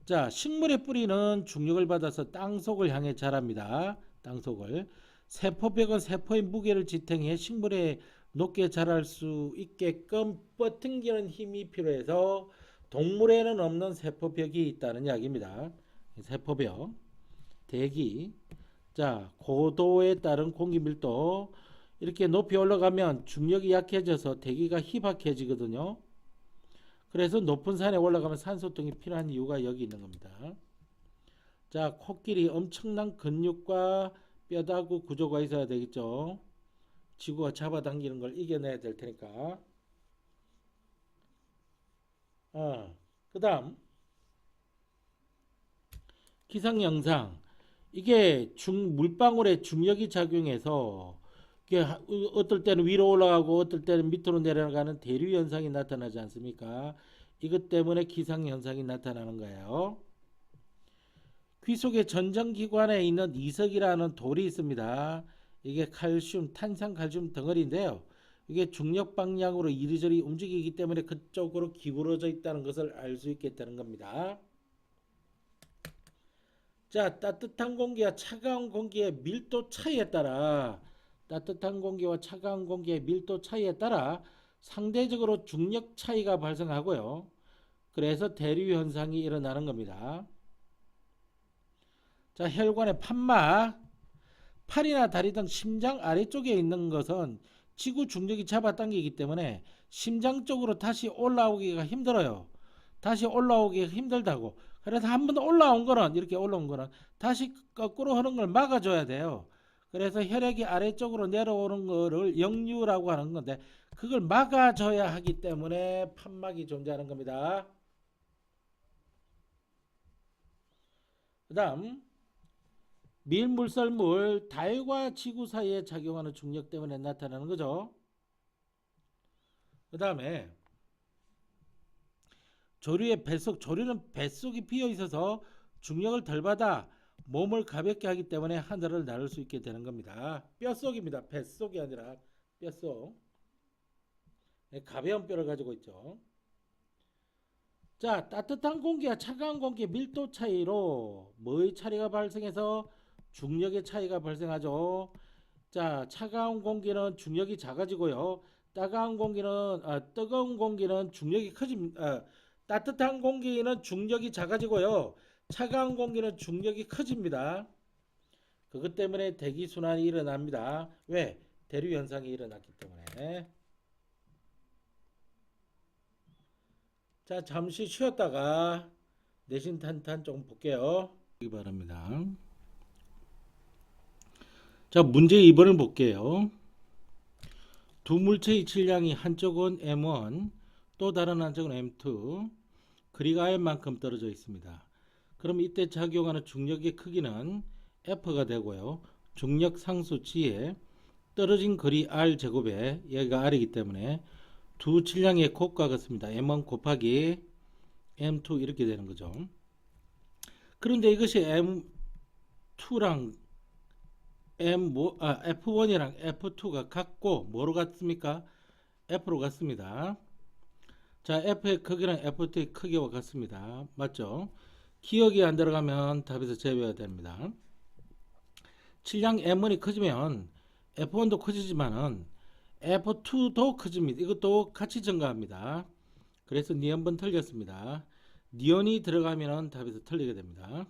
자, 식물의 뿌리는 중력을 받아서 땅속을 향해 자랍니다. 땅속을. 세포벽은 세포의 무게를 지탱해 식물에 높게 자랄 수 있게끔 버팅기는 힘이 필요해서 동물에는 없는 세포벽이 있다는 이야기입니다. 세포벽, 대기. 자, 고도에 따른 공기 밀도. 이렇게 높이 올라가면 중력이 약해져서 대기가 희박해지거든요. 그래서 높은 산에 올라가면 산소통이 필요한 이유가 여기 있는 겁니다. 자, 코끼리 엄청난 근육과 뼈다구 구조가 있어야 되겠죠. 지구가 잡아당기는 걸 이겨내야 될 테니까. 그 다음 기상 영상. 이게 물방울에 중력이 작용해서 이게 어떨 때는 위로 올라가고 어떨 때는 밑으로 내려가는 대류 현상이 나타나지 않습니까? 이것 때문에 기상 현상이 나타나는 거예요. 귀 속의 전정기관에 있는 이석이라는 돌이 있습니다. 이게 칼슘, 탄산칼슘 덩어리인데요. 이게 중력 방향으로 이리저리 움직이기 때문에 그쪽으로 기울어져 있다는 것을 알 수 있겠다는 겁니다. 자, 따뜻한 공기와 차가운 공기의 밀도 차이에 따라 따뜻한 공기와 차가운 공기의 밀도 차이에 따라 상대적으로 중력 차이가 발생하고요. 그래서 대류 현상이 일어나는 겁니다. 자, 혈관의 판막, 팔이나 다리 등 심장 아래쪽에 있는 것은 지구 중력이 잡아당기기 때문에 심장 쪽으로 다시 올라오기가 힘들어요. 다시 올라오기가 힘들다고. 그래서 한 번 올라온 거는 이렇게 올라온 거는 다시 거꾸로 하는 걸 막아줘야 돼요. 그래서 혈액이 아래쪽으로 내려오는 거를 역류라고 하는 건데 그걸 막아줘야 하기 때문에 판막이 존재하는 겁니다. 그 다음 밀물썰물, 달과 지구 사이에 작용하는 중력 때문에 나타나는 거죠. 그 다음에 조류의 뱃속, 조류는 뱃속이 비어 있어서 중력을 덜 받아 몸을 가볍게 하기 때문에 하늘을 나를 수 있게 되는 겁니다. 뼛속입니다. 뱃속이 아니라 뼛속. 가벼운 뼈를 가지고 있죠. 자, 따뜻한 공기와 차가운 공기의 밀도 차이로 뭐의 차이가 발생해서 중력의 차이가 발생하죠. 자, 차가운 공기는 중력이 작아지고요. 뜨거운 공기는 중력이 커집니다. 따뜻한 공기는 중력이 작아지고요. 차가운 공기는 중력이 커집니다. 그것 때문에 대기 순환이 일어납니다. 왜? 대류 현상이 일어났기 때문에. 자, 잠시 쉬었다가 내신 탄탄 좀 볼게요. 이 바랍니다. 자, 문제 2번을 볼게요. 두 물체의 질량이 한쪽은 M1, 또 다른 한쪽은 M2, 거리가 R만큼 떨어져 있습니다. 그럼 이때 작용하는 중력의 크기는 F가 되고요. 중력 상수 G에 떨어진 거리 R 제곱에 여기가 R이기 때문에 두 질량의 곱과 같습니다. M1 곱하기 M2 이렇게 되는 거죠. 그런데 이것이 M2랑 F1이랑 F2가 같고 뭐로 같습니까? F로 같습니다. 자, F의 크기는 F2의 크기와 같습니다. 맞죠? 기억이 안 들어가면 답에서 제외해야 됩니다. 질량 M1이 커지면 F1도 커지지만은 F2도 커집니다. 이것도 같이 증가합니다. 그래서 니은번 틀렸습니다. 니은이 들어가면 답에서 틀리게 됩니다.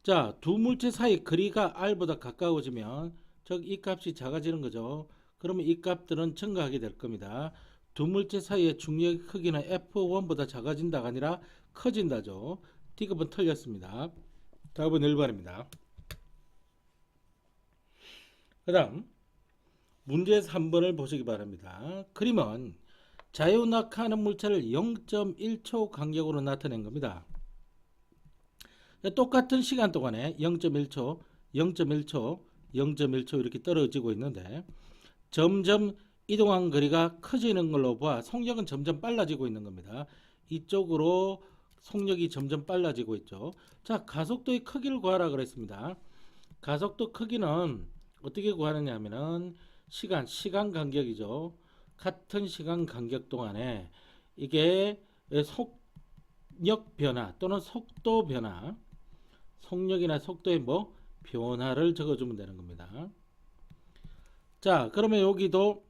자, 두 물체 사이 거리가 R보다 가까워지면 즉 이 값이 작아지는 거죠. 그러면 이 값들은 증가하게 될 겁니다. 두 물체 사이의 중력의 크기는 F1보다 작아진다가 아니라 커진다죠. D급은 틀렸습니다. 답은 1번입니다. 그 다음 문제 3번을 보시기 바랍니다. 그림은 자유낙하하는 물체를 0.1초 간격으로 나타낸 겁니다. 똑같은 시간 동안에 0.1초, 0.1초, 0.1초 이렇게 떨어지고 있는데 점점 이동한 거리가 커지는 걸로 봐 속력은 점점 빨라지고 있는 겁니다. 이쪽으로 속력이 점점 빨라지고 있죠. 자, 가속도의 크기를 구하라 그랬습니다. 가속도 크기는 어떻게 구하느냐 하면은 시간 간격이죠. 같은 시간 간격 동안에 이게 속력 변화 또는 속도 변화, 속력이나 속도의 변화를 적어주면 되는 겁니다. 자, 그러면 여기도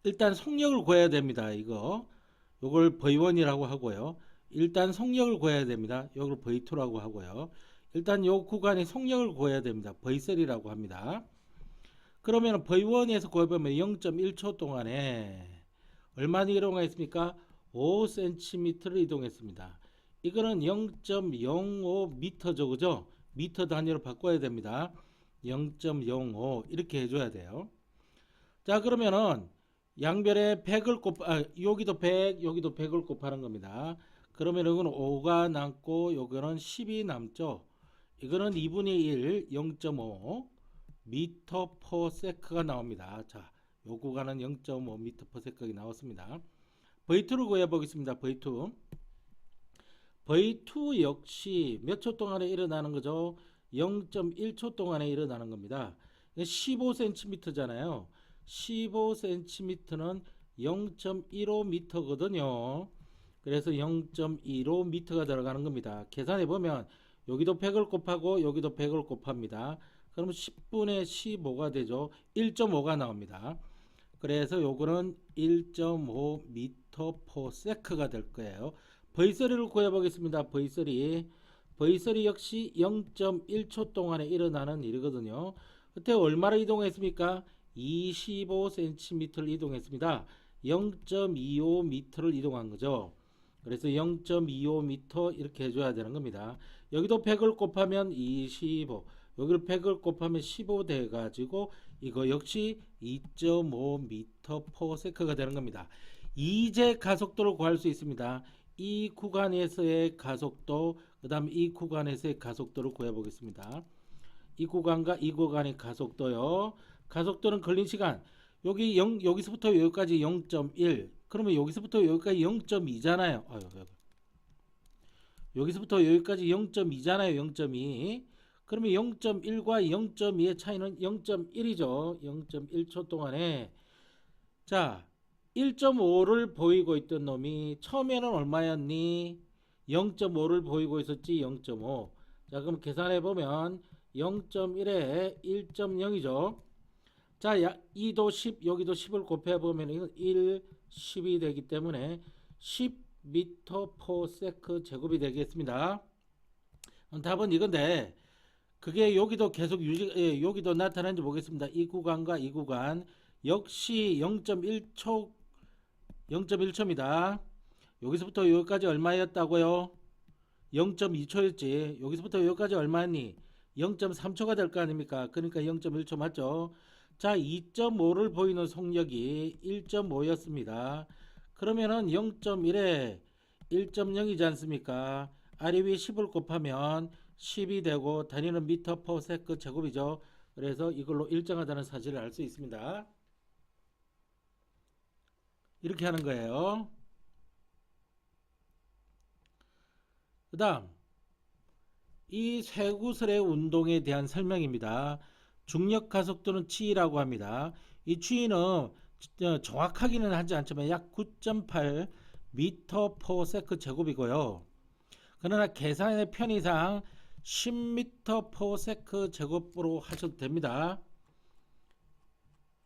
일단 속력을 구해야 됩니다. 요걸 V1이라고 하고요. 일단 속력을 구해야 됩니다. 요걸 V2라고 하고요. 일단 요 구간의 속력을 구해야 됩니다. V3라고 합니다. 그러면 V1에서 구해보면 0.1초 동안에 얼마나 이동했습니까? 5cm를 이동했습니다. 이거는 0.05m죠. 그죠? 미터 단위로 바꿔야 됩니다. 0.05 이렇게 해줘야 돼요. 자, 그러면은 양변에 100을 여기도 100, 여기도 100을 곱하는 겁니다. 그러면 이거는 5가 남고 요거는 10이 남죠. 이거는 2분의 1, 0.5 미터 퍼 세크가 나옵니다. 자, 요 구간은 0.5 미터 퍼 세크가 나왔습니다. V2를 구해 보겠습니다. V2. V2 역시 몇 초 동안에 일어나는 거죠? 0.1초 동안에 일어나는 겁니다. 15cm잖아요. 15cm는 0.15m거든요. 그래서 0.15m가 들어가는 겁니다. 계산해 보면 여기도 100을 곱하고 여기도 100을 곱합니다. 그러면 10분의 15가 되죠. 1.5가 나옵니다. 그래서 요거는 1.5m per sec가 될 거예요. V3를 구해보겠습니다. V3 역시 0.1초 동안에 일어나는 일이거든요. 그때 얼마를 이동했습니까? 25cm를 이동했습니다. 0.25m를 이동한 거죠. 그래서 0.25m 이렇게 해줘야 되는 겁니다. 여기도 100을 곱하면 25, 여기를 100을 곱하면 15 돼가지고 이거 역시 2.5m per sec가 되는 겁니다. 이제 가속도를 구할 수 있습니다. 이 구간에서의 가속도, 그 다음 이 구간에서의 가속도를 구해보겠습니다. 이 구간과 이 구간의 가속도요. 가속도는 걸린 시간, 여기서부터 여기까지 0.1, 그러면 여기서부터 여기까지 0.2잖아요. 여기서부터 여기까지 0.2잖아요. 0.2. 그러면 0.1과 0.2의 차이는 0.1이죠. 0.1초 동안에. 자, 1.5를 보이고 있던 놈이 처음에는 얼마였니? 0.5를 보이고 있었지. 0.5. 자, 그럼 계산해 보면 0.1에 1.0이죠. 자, 2도 10, 여기도 10을 곱해 보면 이건 1, 10이 되기 때문에 10m per sec 제곱이 되겠습니다. 답은 이건데 그게 여기도 계속 여기도 나타나는지 보겠습니다. 이 구간과 이 구간 역시 0.1초 0.1초입니다. 여기서부터 여기까지 얼마였다고요? 0.2초였지. 여기서부터 여기까지 얼마였니? 0.3초가 될 거 아닙니까? 그러니까 0.1초 맞죠? 자, 2.5를 보이는 속력이 1.5였습니다. 그러면은 0.1에 1.0이지 않습니까? 아래 위에 10을 곱하면 10이 되고 단위는 미터 퍼 세컨드 제곱이죠. 그래서 이걸로 일정하다는 사실을 알 수 있습니다. 이렇게 하는 거예요. 그 다음 이 쇠구슬의 운동에 대한 설명입니다. 중력 가속도는 G라고 합니다. 이 G는 정확하기는 하지 않지만 약 9.8 미터 퍼 세컨드 제곱이고요. 그러나 계산의 편의상 10m per sec 제곱으로 하셔도 됩니다.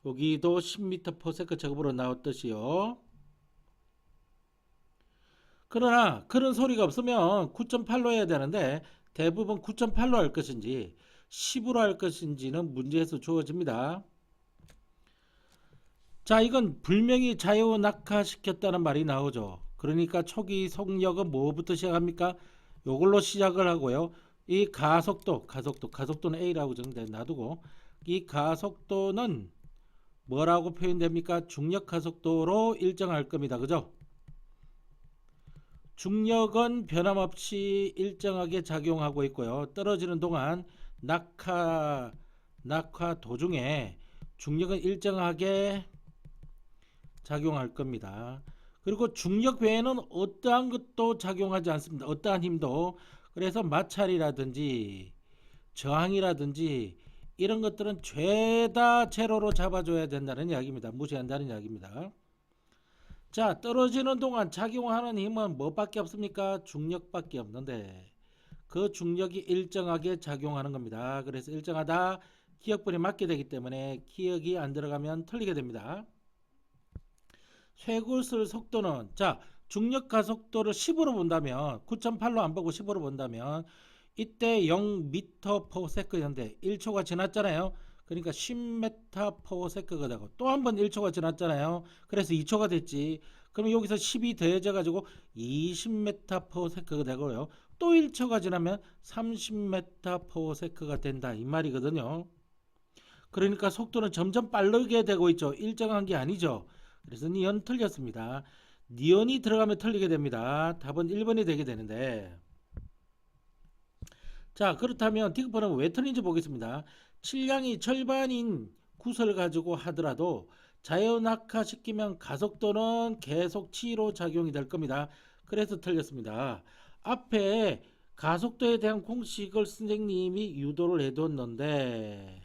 여기도 10m per sec 제곱으로 나왔듯이요. 그러나 그런 소리가 없으면 9.8로 해야 되는데 대부분 9.8로 할 것인지 10으로 할 것인지는 문제에서 주어집니다. 자, 이건 불명이 자유 낙하시켰다는 말이 나오죠. 그러니까 초기 속력은 뭐부터 시작합니까? 요걸로 시작을 하고요. 이 가속도는 A라고 정돼 놔두고 이 가속도는 뭐라고 표현됩니까? 중력 가속도로 일정할 겁니다. 그죠? 중력은 변함없이 일정하게 작용하고 있고요. 떨어지는 동안 낙하 도중에 중력은 일정하게 작용할 겁니다. 그리고 중력 외에는 어떠한 것도 작용하지 않습니다. 어떠한 힘도. 그래서 마찰이라든지 저항이라든지 이런 것들은 죄다 제로로 잡아줘야 된다는 이야기입니다. 무시한다는 이야기입니다. 자, 떨어지는 동안 작용하는 힘은 뭐밖에 없습니까? 중력밖에 없는데 그 중력이 일정하게 작용하는 겁니다. 그래서 일정하다 기억분이 맞게 되기 때문에 기억이 안 들어가면 틀리게 됩니다. 쇠구슬 속도는 자 중력 가속도를 10으로 본다면 9.8로 안 보고 10으로 본다면 이때 0m per second인데 1초가 지났잖아요. 그러니까 10m per second가 되고 또 한 번 1초가 지났잖아요. 그래서 2초가 됐지. 그러면 여기서 10이 더해져 가지고 20m per second가 되고요. 또 1초가 지나면 30m per second가 된다 이 말이거든요. 그러니까 속도는 점점 빠르게 되고 있죠. 일정한 게 아니죠. 그래서 니은 틀렸습니다. 니은이 들어가면 틀리게 됩니다. 답은 1번이 되게 되는데 자 그렇다면 디귿번호는 왜 틀린지 보겠습니다. 질량이 절반인 구슬 가지고 하더라도 자연낙하시키면 가속도는 계속 G로 작용이 될 겁니다. 그래서 틀렸습니다. 앞에 가속도에 대한 공식을 선생님이 유도를 해뒀는데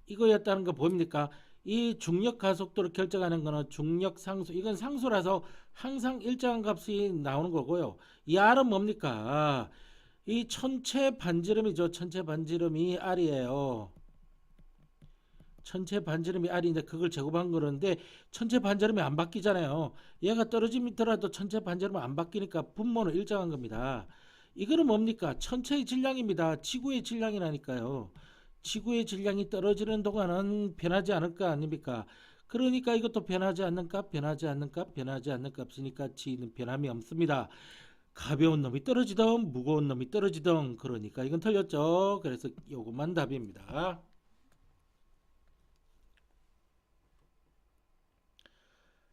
이거였다는 거 보입니까? 이 중력 가속도를 결정하는 거는 중력 상수. 이건 상수라서 항상 일정한 값이 나오는 거고요. 이 R은 뭡니까? 이 천체 반지름이죠. 천체 반지름이 R이에요. 천체 반지름이 R인데 그걸 제곱한 거는데 천체 반지름이 안 바뀌잖아요. 얘가 떨어지더라도 천체 반지름은 안 바뀌니까 분모는 일정한 겁니다. 이거는 뭡니까? 천체의 질량입니다. 지구의 질량이라니까요. 지구의 질량이 떨어지는 동안은 변하지 않을 거 아닙니까? 그러니까 이것도 변하지 않는 값, 변하지 않는 값, 변하지 않는 값이니까 G는 변함이 없습니다. 가벼운 놈이 떨어지든 무거운 놈이 떨어지든 그러니까 이건 틀렸죠. 그래서 요것만 답입니다.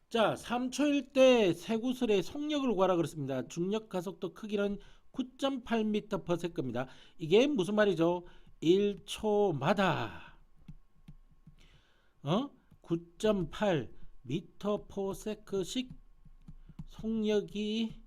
자, 3초일 때 쇠구슬의 속력을 구하라 그랬습니다. 중력 가속도 크기는 9.8m per second입니다. 이게 무슨 말이죠? 1초마다 9.8 미터 per second씩 속력이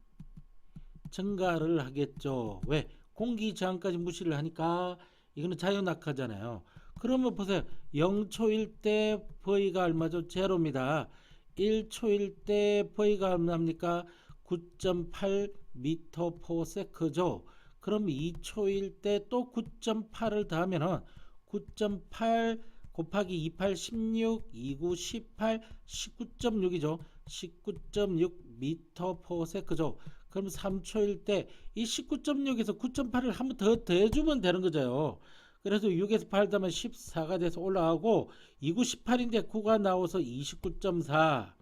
증가를 하겠죠. 왜? 공기 저항까지 무시를 하니까 이거는 자연낙하잖아요. 그러면 보세요. 0초일 때 V가 얼마죠? 제로입니다. 1초일 때 V가 얼마입니까? 9.8 미터 per second죠. 그럼 2초일 때 또 9.8을 더하면은 9.8 곱하기 28, 16, 29, 18, 19.6이죠. 19.6 미터 per second죠. 그럼 3초일 때 이 19.6에서 9.8을 한 번 더 더해주면 되는 거죠. 그래서 6에서 8 더하면 14가 돼서 올라가고 2, 9, 18인데 9가 나와서 29.4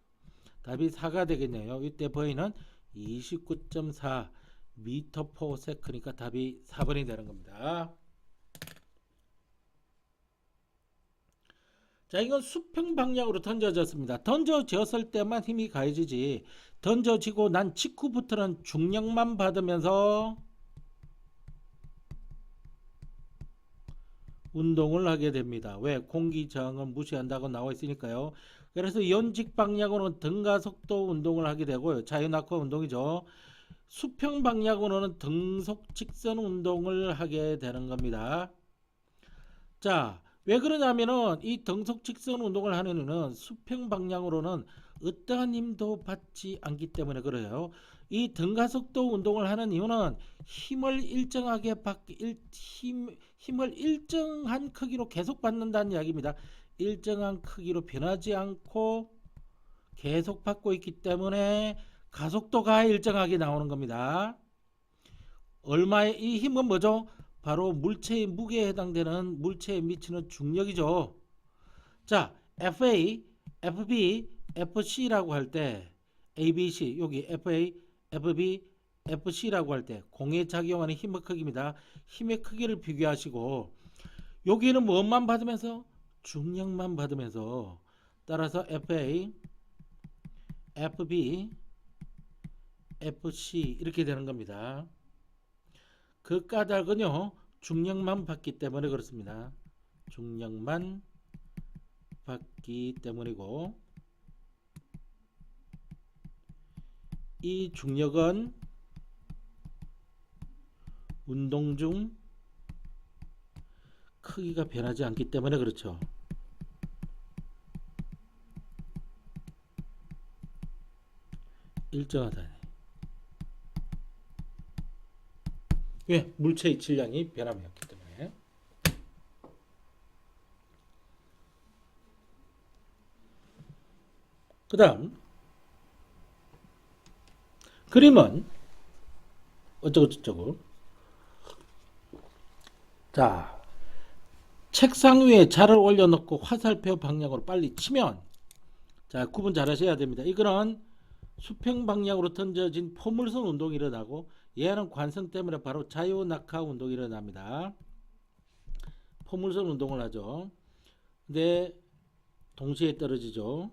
답이 4가 되겠네요. 이때 V는 29.4 미터 퍼 세크니까 답이 4번이 되는 겁니다. 자, 이건 수평 방향으로 던져졌습니다. 던져졌을 때만 힘이 가해지지, 던져지고 난 직후부터는 중력만 받으면서 운동을 하게 됩니다. 왜? 공기 저항은 무시한다고 나와 있으니까요. 그래서 연직 방향으로는 등가속도 운동을 하게 되고요. 자유낙하 운동이죠. 수평 방향으로는 등속 직선 운동을 하게 되는 겁니다. 자, 왜 그러냐면은 이 등속 직선 운동을 하는 이유는 수평 방향으로는 어떠한 힘도 받지 않기 때문에 그래요. 이 등가속도 운동을 하는 이유는 힘을 일정하게 힘을 일정한 크기로 계속 받는다는 이야기입니다. 일정한 크기로 변하지 않고 계속 받고 있기 때문에 가속도가 일정하게 나오는 겁니다. 얼마의 이 힘은 뭐죠? 바로 물체의 무게에 해당되는 물체에 미치는 중력이죠. 자, FA, FB, FC라고 할 때 ABC 여기 FA, FB, FC라고 할 때 공에 작용하는 힘의 크기입니다. 힘의 크기를 비교하시고 여기는 뭐만 받으면서 중력만 받으면서 따라서 FA, FB, FC 이렇게 되는 겁니다. 그 까닭은요 중력만 받기 때문에 그렇습니다. 중력만 받기 때문이고 이 중력은 운동 중 크기가 변하지 않기 때문에 그렇죠. 일정하다. 왜? 물체의 질량이 변함이 없기 때문에. 그 다음 그림은 어쩌고저쩌고. 자, 책상 위에 자를 올려놓고 화살표 방향으로 빨리 치면, 자, 구분 잘 하셔야 됩니다. 이거는 수평 방향으로 던져진 포물선 운동이 일어나고 얘는 관성 때문에 바로 자유낙하 운동이 일어납니다. 포물선 운동을 하죠. 근데 동시에 떨어지죠.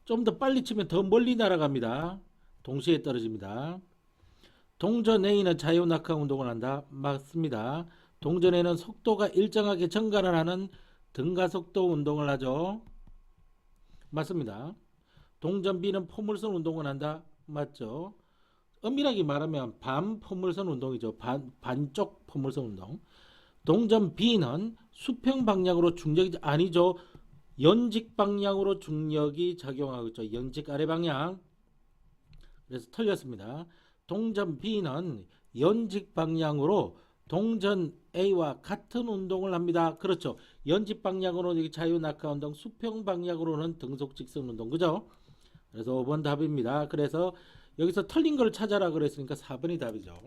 좀 더 빨리 치면 더 멀리 날아갑니다. 동시에 떨어집니다. 동전 A는 자유낙하 운동을 한다. 맞습니다. 동전 A는 속도가 일정하게 증가를 하는 등가속도 운동을 하죠. 맞습니다. 동전 B는 포물선 운동을 한다. 맞죠. 엄밀하게 말하면 반포물선 운동이죠. 반쪽 포물선 운동. 동전 B는 수평 방향으로 중력이 아니죠. 연직 방향으로 중력이 작용하고 있죠. 연직 아래 방향. 그래서 틀렸습니다. 동전 B는 연직 방향으로 동전 A와 같은 운동을 합니다. 그렇죠. 연직 방향으로는 여기 자유낙하 운동, 수평 방향으로는 등속 직선 운동. 그죠? 그래서 5번 답입니다. 그래서 여기서 틀린 걸 찾아라 그랬으니까 4번이 답이죠.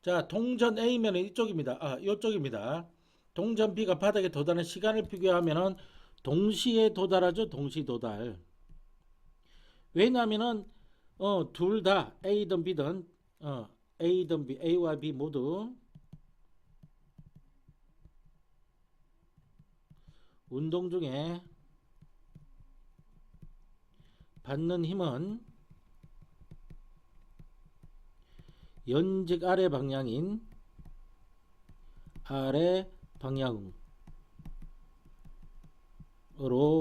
자, 동전 A면 이쪽입니다. 이쪽입니다. 동전 B가 바닥에 도달하는 시간을 비교하면은 동시에 도달하죠. 동시 도달. 왜냐하면은 둘 다 A든 B든 A든 B, A와 B 모두 운동 중에 받는 힘은 연직 아래 방향인 아래 방향으로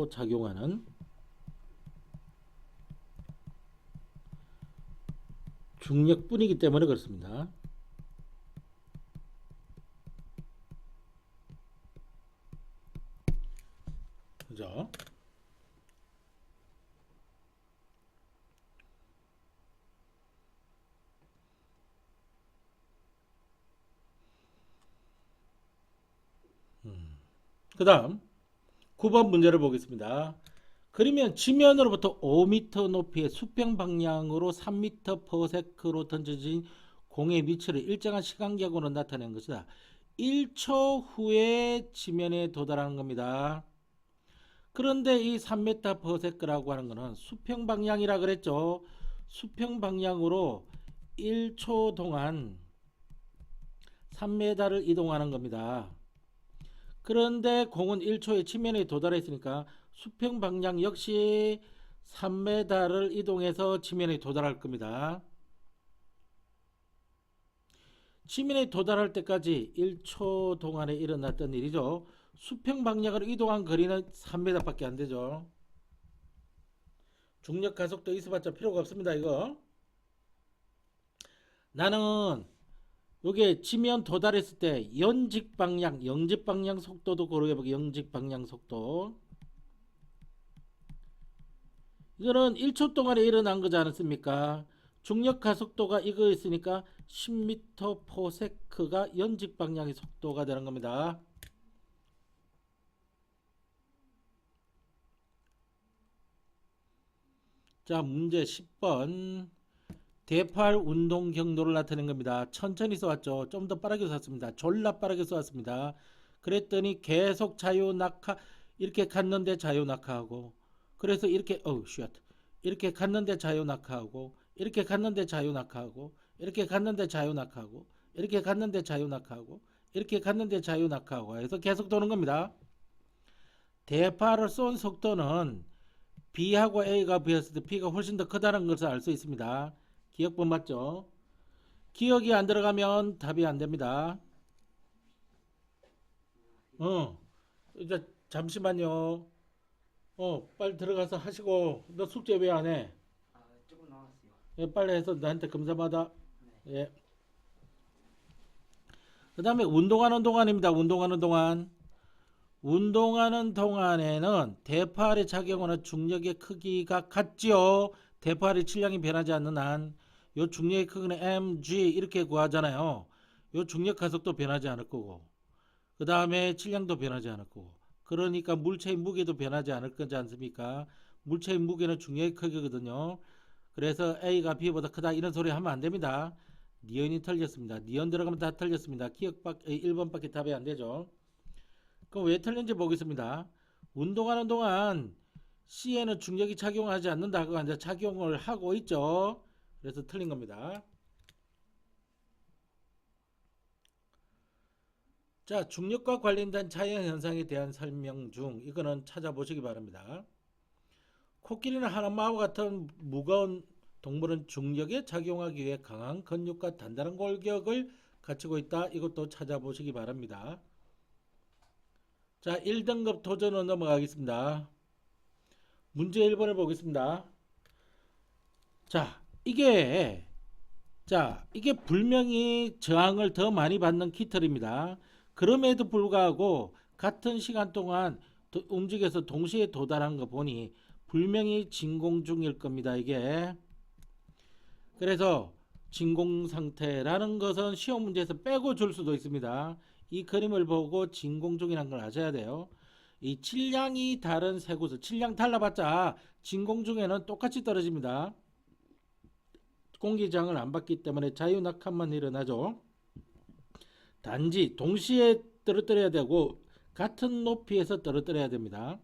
작용하는 중력뿐이기 때문에 그렇습니다. 그죠? 그 다음 9번 문제를 보겠습니다. 그러면 지면으로부터 5m 높이의 수평 방향으로 3m/s로 던져진 공의 위치를 일정한 시간격으로 나타낸 것이다. 1초 후에 지면에 도달하는 겁니다. 그런데 이 3m/s라고 하는 것은 수평 방향이라 그랬죠. 수평 방향으로 1초 동안 3m를 이동하는 겁니다. 그런데 공은 1초에 지면에 도달했으니까 수평 방향 역시 3m를 이동해서 지면에 도달할 겁니다. 지면에 도달할 때까지 1초 동안에 일어났던 일이죠. 수평 방향으로 이동한 거리는 3m밖에 안 되죠. 중력 가속도 있어봤자 필요가 없습니다. 이거 나는 요게 지면 도달했을 때 연직 방향, 영직 방향 속도도 고려해보게. 영직 방향 속도 이거는 1초 동안에 일어난 거지 않습니까? 중력 가속도가 이거 있으니까 10m/s가 연직 방향의 속도가 되는 겁니다. 자, 문제 10번. 대팔 운동 경로를 나타낸 겁니다. 천천히 써왔죠. 좀 더 빠르게 써왔습니다. 졸라 빠르게 써왔습니다. 그랬더니 계속 자유 낙하 이렇게 갔는데 자유 낙하하고, 그래서 이렇게 이렇게 갔는데 자유 낙하하고, 이렇게 갔는데 자유 낙하하고, 이렇게 갔는데 자유 낙하하고, 이렇게 갔는데 자유 낙하하고, 이렇게 갔는데 자유 낙하하고 해서 계속 도는 겁니다. 대파를 쏜 속도는 B하고 A가 비했을 때 B가 훨씬 더 크다는 것을 알 수 있습니다. 기억법 맞죠? 기억이 안 들어가면 답이 안 됩니다. 이제 잠시만요. 빨리 들어가서 하시고. 너 숙제 왜 안 해? 조금 나왔어요. 예, 빨리 해서 나한테 검사 받아. 네. 예. 그 다음에 운동하는 동안입니다. 운동하는 동안. 운동하는 동안에는 대파알의 작용하는 중력의 크기가 같지요. 대파알의 질량이 변하지 않는 한, 요 중력의 크기는 mg 이렇게 구하잖아요. 요 중력 가속도 변하지 않을 거고, 그 다음에 질량도 변하지 않을 거고, 그러니까 물체의 무게도 변하지 않을 거지 않습니까? 물체의 무게는 중력의 크기거든요. 그래서 A가 B보다 크다 이런 소리 하면 안 됩니다. 니은이 틀렸습니다. 니은 들어가면 다 틀렸습니다. 기억 1번밖에 답이 안 되죠. 그럼 왜 틀린지 보겠습니다. 운동하는 동안 C에는 중력이 작용하지 않는다고 하는데 작용을 하고 있죠. 그래서 틀린 겁니다. 자, 중력과 관련된 자연현상에 대한 설명 중 이거는 찾아보시기 바랍니다. 코끼리는 하나마와 같은 무거운 동물은 중력에 작용하기 위해 강한 근육과 단단한 골격을 갖추고 있다. 이것도 찾아보시기 바랍니다. 자, 1등급 도전으로 넘어가겠습니다. 문제 1번을 보겠습니다. 자, 이게 불명이 저항을 더 많이 받는 깃털입니다. 그럼에도 불구하고 같은 시간 동안 움직여서 동시에 도달한 거 보니 불명이 진공 중일 겁니다. 이게. 그래서 진공 상태라는 것은 시험 문제에서 빼고 줄 수도 있습니다. 이 그림을 보고 진공 중이라는 걸 아셔야 돼요. 이 질량이 다른 세 곳을 질량 달라봤자 진공 중에는 똑같이 떨어집니다. 공기장을 안 받기 때문에 자유낙하만 일어나죠. 단지 동시에 떨어뜨려야 되고 같은 높이에서 떨어뜨려야 됩니다.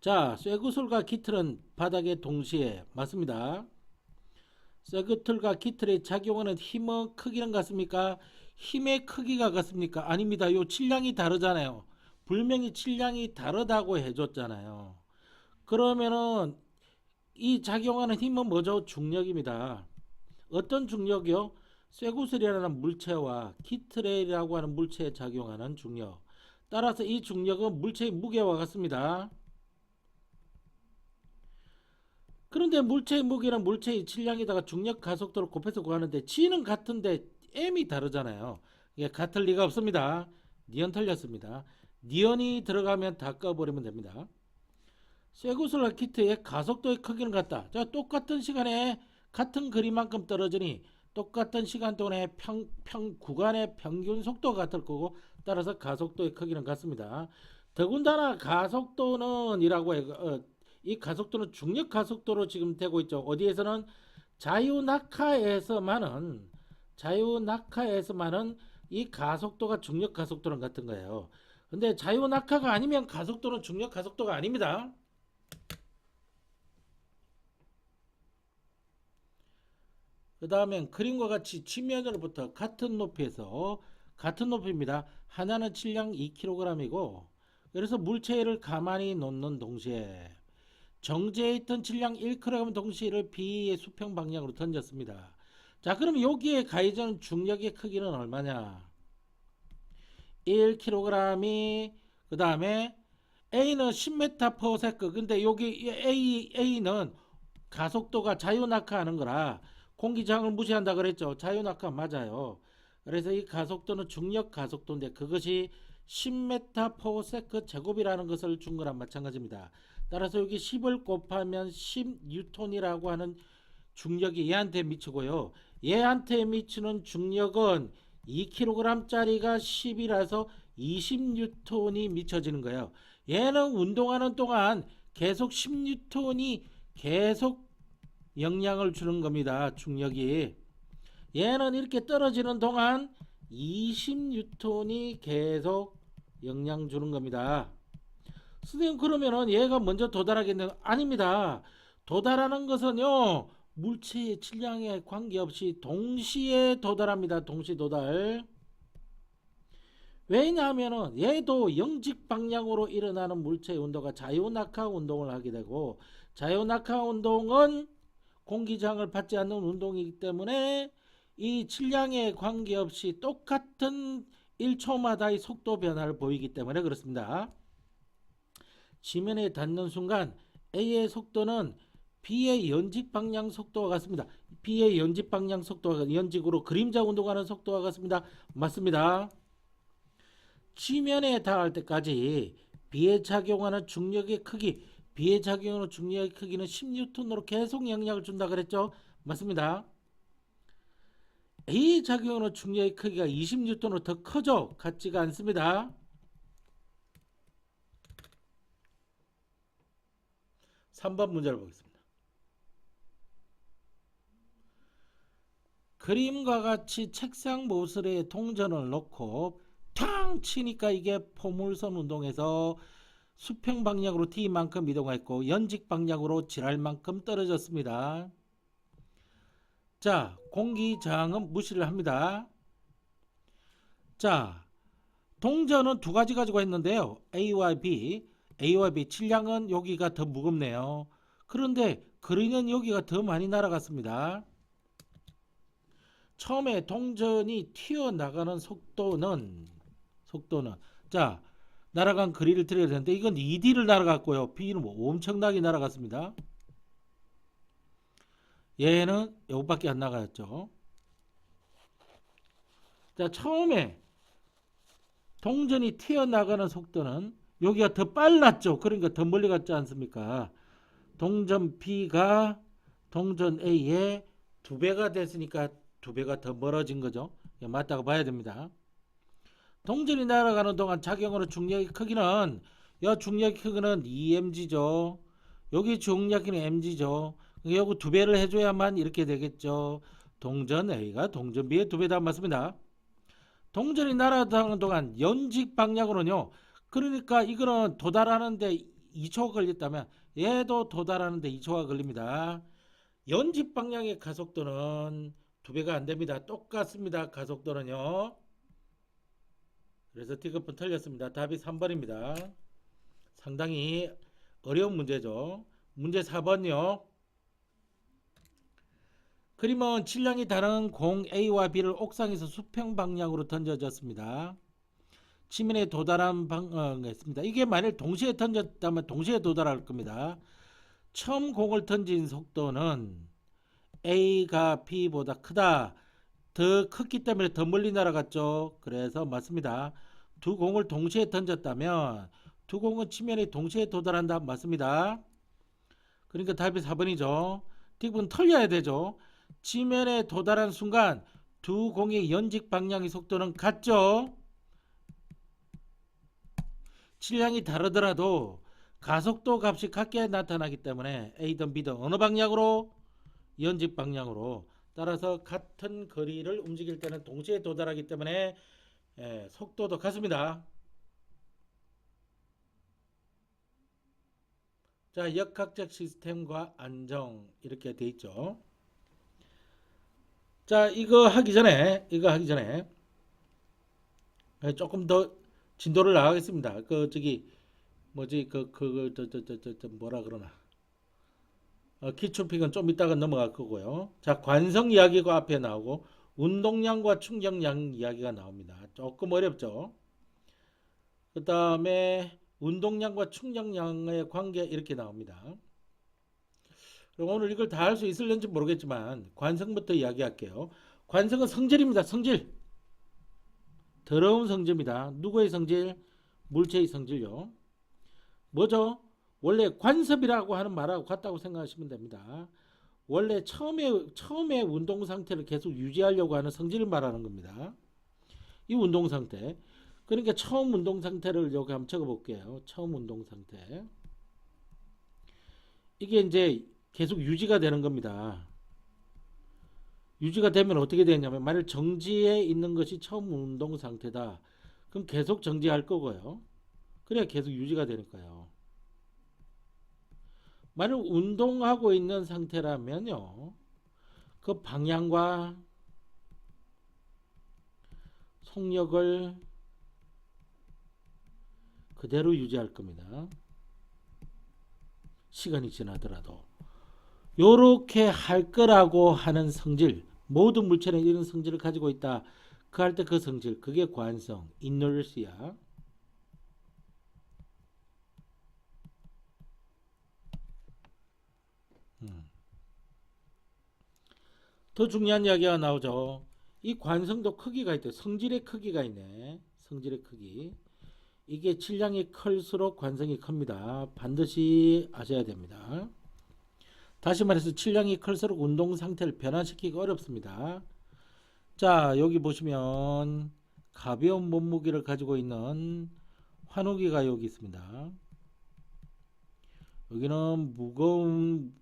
자, 쇠구슬과 깃털은 바닥에 동시에 맞습니다. 쇠구슬과 깃털에 작용하는 힘의 크기는 같습니까? 힘의 크기가 같습니까? 아닙니다. 요 질량이 다르잖아요. 분명히 질량이 다르다고 해줬잖아요. 그러면은 이 작용하는 힘은 뭐죠? 중력입니다. 어떤 중력이요? 쇠구슬이라는 물체와 깃털이라고 하는 물체에 작용하는 중력. 따라서 이 중력은 물체의 무게와 같습니다. 그런데 물체의 무게는 물체의 질량에다가 중력 가속도를 곱해서 구하는데 G는 같은데 M이 다르잖아요. 이게 같을 리가 없습니다. 니은 틀렸습니다. 니은이 들어가면 다 꺼버리면 됩니다. 쇠구슬과 깃털의 가속도의 크기는 같다. 자, 똑같은 시간에 같은 거리만큼 떨어지니 똑같은 시간 동안에 구간의 평균 속도가 같을 거고 따라서 가속도의 크기는 같습니다. 더군다나 가속도는 이 가속도는 중력 가속도로 지금 되고 있죠. 어디에서는 자유낙하에서만은 이 가속도가 중력 가속도랑 같은 거예요. 근데 자유낙하가 아니면 가속도는 중력 가속도가 아닙니다. 그 다음엔 그림과 같이 지면으로부터 같은 높이에서 같은 높이입니다. 하나는 질량 2kg이고 그래서 물체를 가만히 놓는 동시에 정지해 있던 질량 1kg 동시를 B의 수평 방향으로 던졌습니다. 자, 그럼 여기에 가해지는 중력의 크기는 얼마냐? 1kg이 그 다음에 A는 10m/s. 근데 여기 A는 가속도가 자유낙하하는 거라 공기저항을 무시한다 그랬죠. 자유낙하 맞아요. 그래서 이 가속도는 중력 가속도인데 그것이 10m/s 제곱이라는 것을 준 거랑 마찬가지입니다. 따라서 여기 10을 곱하면 10뉴턴이라고 하는 중력이 얘한테 미치고요. 얘한테 미치는 중력은 2kg짜리가 10이라서 20뉴턴이 미쳐지는 거예요. 얘는 운동하는 동안 계속 10뉴턴이 계속 영향을 주는 겁니다. 중력이. 얘는 이렇게 떨어지는 동안 20뉴턴이 계속 영향 주는 겁니다. 선생님 그러면은 얘가 먼저 도달하겠네요. 아닙니다. 도달하는 것은요 물체의 질량에 관계없이 동시에 도달합니다. 동시 도달. 왜냐하면은 얘도 영직 방향으로 일어나는 물체의 운동과 자유낙하 운동을 하게 되고 자유낙하 운동은 공기저항을 받지 않는 운동이기 때문에 이 질량에 관계없이 똑같은 1초마다의 속도 변화를 보이기 때문에 그렇습니다. 지면에 닿는 순간 A의 속도는 B의 연직 방향 속도와 같습니다. B의 연직 방향 속도가 연직으로 그림자 운동하는 속도와 같습니다. 맞습니다. 지면에 닿을 때까지 B에 작용하는 중력의 크기, B에 작용하는 중력의 크기는 10뉴턴으로 계속 영향을 준다 그랬죠? 맞습니다. A에 작용하는 중력의 크기가 20뉴턴으로 더 커져 같지가 않습니다. 3번 문제를 보겠습니다. 그림과 같이 책상 모서리에 동전을 놓고 탕 치니까 이게 포물선 운동에서 수평 방향으로 D만큼 이동했고 연직 방향으로 지랄만큼 떨어졌습니다. 자, 공기 저항은 무시를 합니다. 자, 동전은 두 가지 가지고 있는데요. A와 B 질량은 여기가 더 무겁네요. 그런데 거리는 여기가 더 많이 날아갔습니다. 처음에 동전이 튀어나가는 속도는 자 날아간 거리를 드려야 되는데 이건 2D를 날아갔고요. B는 뭐 엄청나게 날아갔습니다. 얘는 요것밖에 안 나갔죠. 자 처음에 동전이 튀어나가는 속도는 여기가 더 빨랐죠. 그러니까 더 멀리 갔지 않습니까? 동전 B가 동전 A의 2배가 됐으니까 2배가 더 멀어진 거죠. 맞다고 봐야 됩니다. 동전이 날아가는 동안 작용으로 중력의 크기는 중력의 크기는 2mg죠. 여기 중력의 크기는 mg죠. 여기 2배를 해줘야만 이렇게 되겠죠. 동전 A가 동전 B의 2배다 맞습니다. 동전이 날아가는 동안 연직 방향으로는요. 그러니까 이거는 도달하는데 2초가 걸렸다면 얘도 도달하는데 2초가 걸립니다. 연직 방향의 가속도는 2배가 안 됩니다. 똑같습니다. 가속도는요. 그래서 T급은 틀렸습니다. 답이 3번입니다. 상당히 어려운 문제죠. 문제 4번요. 그림은 질량이 다른 공 A와 B를 옥상에서 수평 방향으로 던져졌습니다. 지면에 도달한 방향이 있습니다. 이게 만일 동시에 던졌다면 동시에 도달할 겁니다. 처음 공을 던진 속도는 A가 B보다 크다. 더 컸기 때문에 더 멀리 날아갔죠. 그래서 맞습니다. 두 공을 동시에 던졌다면 두 공은 지면에 동시에 도달한다. 맞습니다. 그러니까 답이 4번이죠. D분 털려야 되죠. 지면에 도달한 순간 두 공의 연직 방향의 속도는 같죠. 질량이 다르더라도 가속도 값이 같게 나타나기 때문에 A든 B든 어느 방향으로? 연직 방향으로. 따라서 같은 거리를 움직일 때는 동시에 도달하기 때문에 속도도 같습니다. 자, 역학적 시스템과 안정 이렇게 돼 있죠. 자, 이거 하기 전에 조금 더 진도를 나가겠습니다. 그 저기 뭐지 뭐라 그러나 키초픽은 좀 이따가 넘어갈 거고요. 자, 관성 이야기가 앞에 나오고 운동량과 충격량 이야기가 나옵니다. 조금 어렵죠. 그 다음에 운동량과 충격량의 관계 이렇게 나옵니다. 그럼 오늘 이걸 다 할 수 있을는지 모르겠지만 관성부터 이야기할게요. 관성은 성질입니다. 성질. 더러운 성질입니다. 누구의 성질? 물체의 성질요. 뭐죠? 원래 관섭이라고 하는 말하고 같다고 생각하시면 됩니다. 원래 처음에 운동 상태를 계속 유지하려고 하는 성질을 말하는 겁니다. 이 운동 상태. 그러니까 처음 운동 상태를 여기 한번 적어 볼게요. 처음 운동 상태. 이게 이제 계속 유지가 되는 겁니다. 유지가 되면 어떻게 되냐면 만약 정지해 있는 것이 처음 운동 상태다. 그럼 계속 정지할 거고요. 그래야 계속 유지가 되니까요. 만약 운동하고 있는 상태라면요. 그 방향과 속력을 그대로 유지할 겁니다. 시간이 지나더라도. 요렇게 할 거라고 하는 성질, 모든 물체는 이런 성질을 가지고 있다. 그 할 때 그 성질, 그게 관성, 이너시아. 더 중요한 이야기가 나오죠. 이 관성도 크기가 있대. 성질의 크기가 있네. 성질의 크기. 이게 질량이 클수록 관성이 큽니다. 반드시 아셔야 됩니다. 다시 말해서 질량이 클수록 운동 상태를 변화시키기 어렵습니다. 자, 여기 보시면 가벼운 몸무게를 가지고 있는 환우기가 여기 있습니다. 여기는 무거운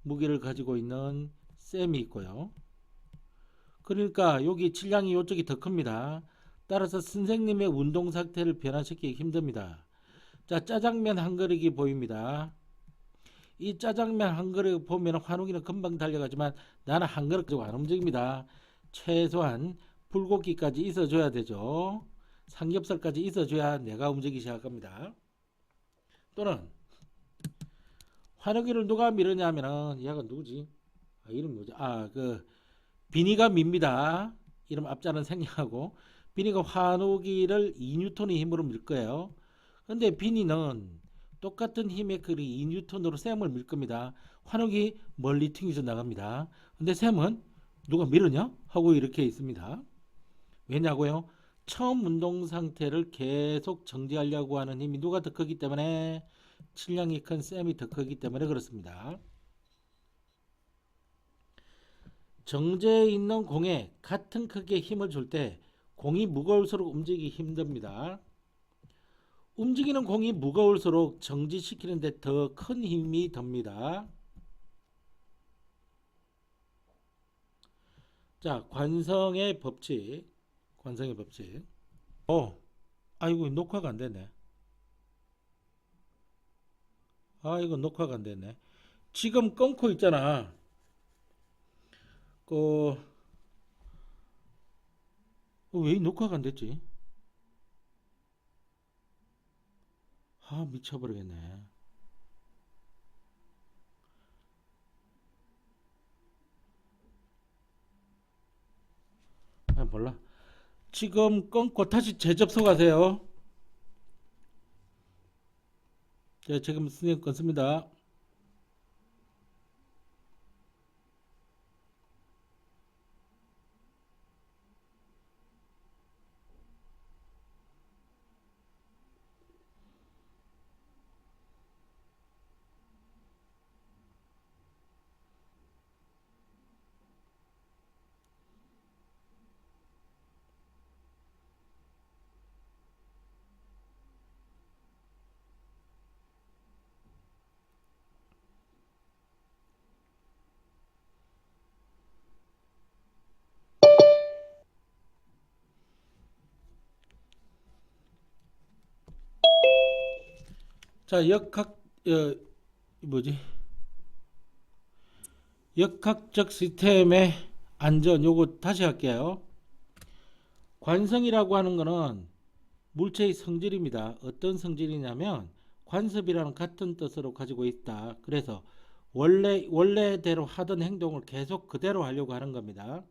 무게를 가지고 있는 쌤이 있고요. 그러니까 여기 질량이 이쪽이 더 큽니다. 따라서 선생님의 운동 상태를 변화시키기 힘듭니다. 자, 짜장면 한 그릇이 보입니다. 이 짜장면 한 그릇 보면 환우기는 금방 달려가지만 나는 한 그릇 가지고 안 움직입니다. 최소한 불고기까지 있어줘야 되죠. 삼겹살까지 있어줘야 내가 움직이기 시작합니다. 또는 환우기를 누가 미르냐면은 얘가 누구지? 이름 뭐지? 그 비니가 밉니다. 이름 앞자는 생략하고 비니가 환우기를 2N의 힘으로 밀 거예요. 근데 비니는 똑같은 힘의 그 2N으로 샘을 밀 겁니다. 환우기 멀리 튕겨서 나갑니다. 근데 샘은 누가 밀었냐? 하고 이렇게 있습니다. 왜냐고요? 처음 운동 상태를 계속 정지하려고 하는 힘이 누가 더 크기 때문에 질량이 큰 샘이 더 크기 때문에 그렇습니다. 정제에 있는 공에 같은 크기의 힘을 줄 때 공이 무거울수록 움직이기 힘듭니다. 움직이는 공이 무거울수록 정지시키는데 더 큰 힘이 듭니다. 자, 관성의 법칙. 관성의 법칙. 아이고, 녹화가 안 되네. 이거 녹화가 안 되네. 지금 끊고 있잖아. 왜 녹화가 안 됐지? 미쳐버리겠네. 몰라. 지금 끊고 다시 재접속하세요. 자, 지금 선생님 끊습니다. 자, 뭐지? 역학적 시스템의 안전, 요거 다시 할게요. 관성이라고 하는 거는 물체의 성질입니다. 어떤 성질이냐면 관습이라는 같은 뜻으로 가지고 있다. 그래서 원래대로 하던 행동을 계속 그대로 하려고 하는 겁니다.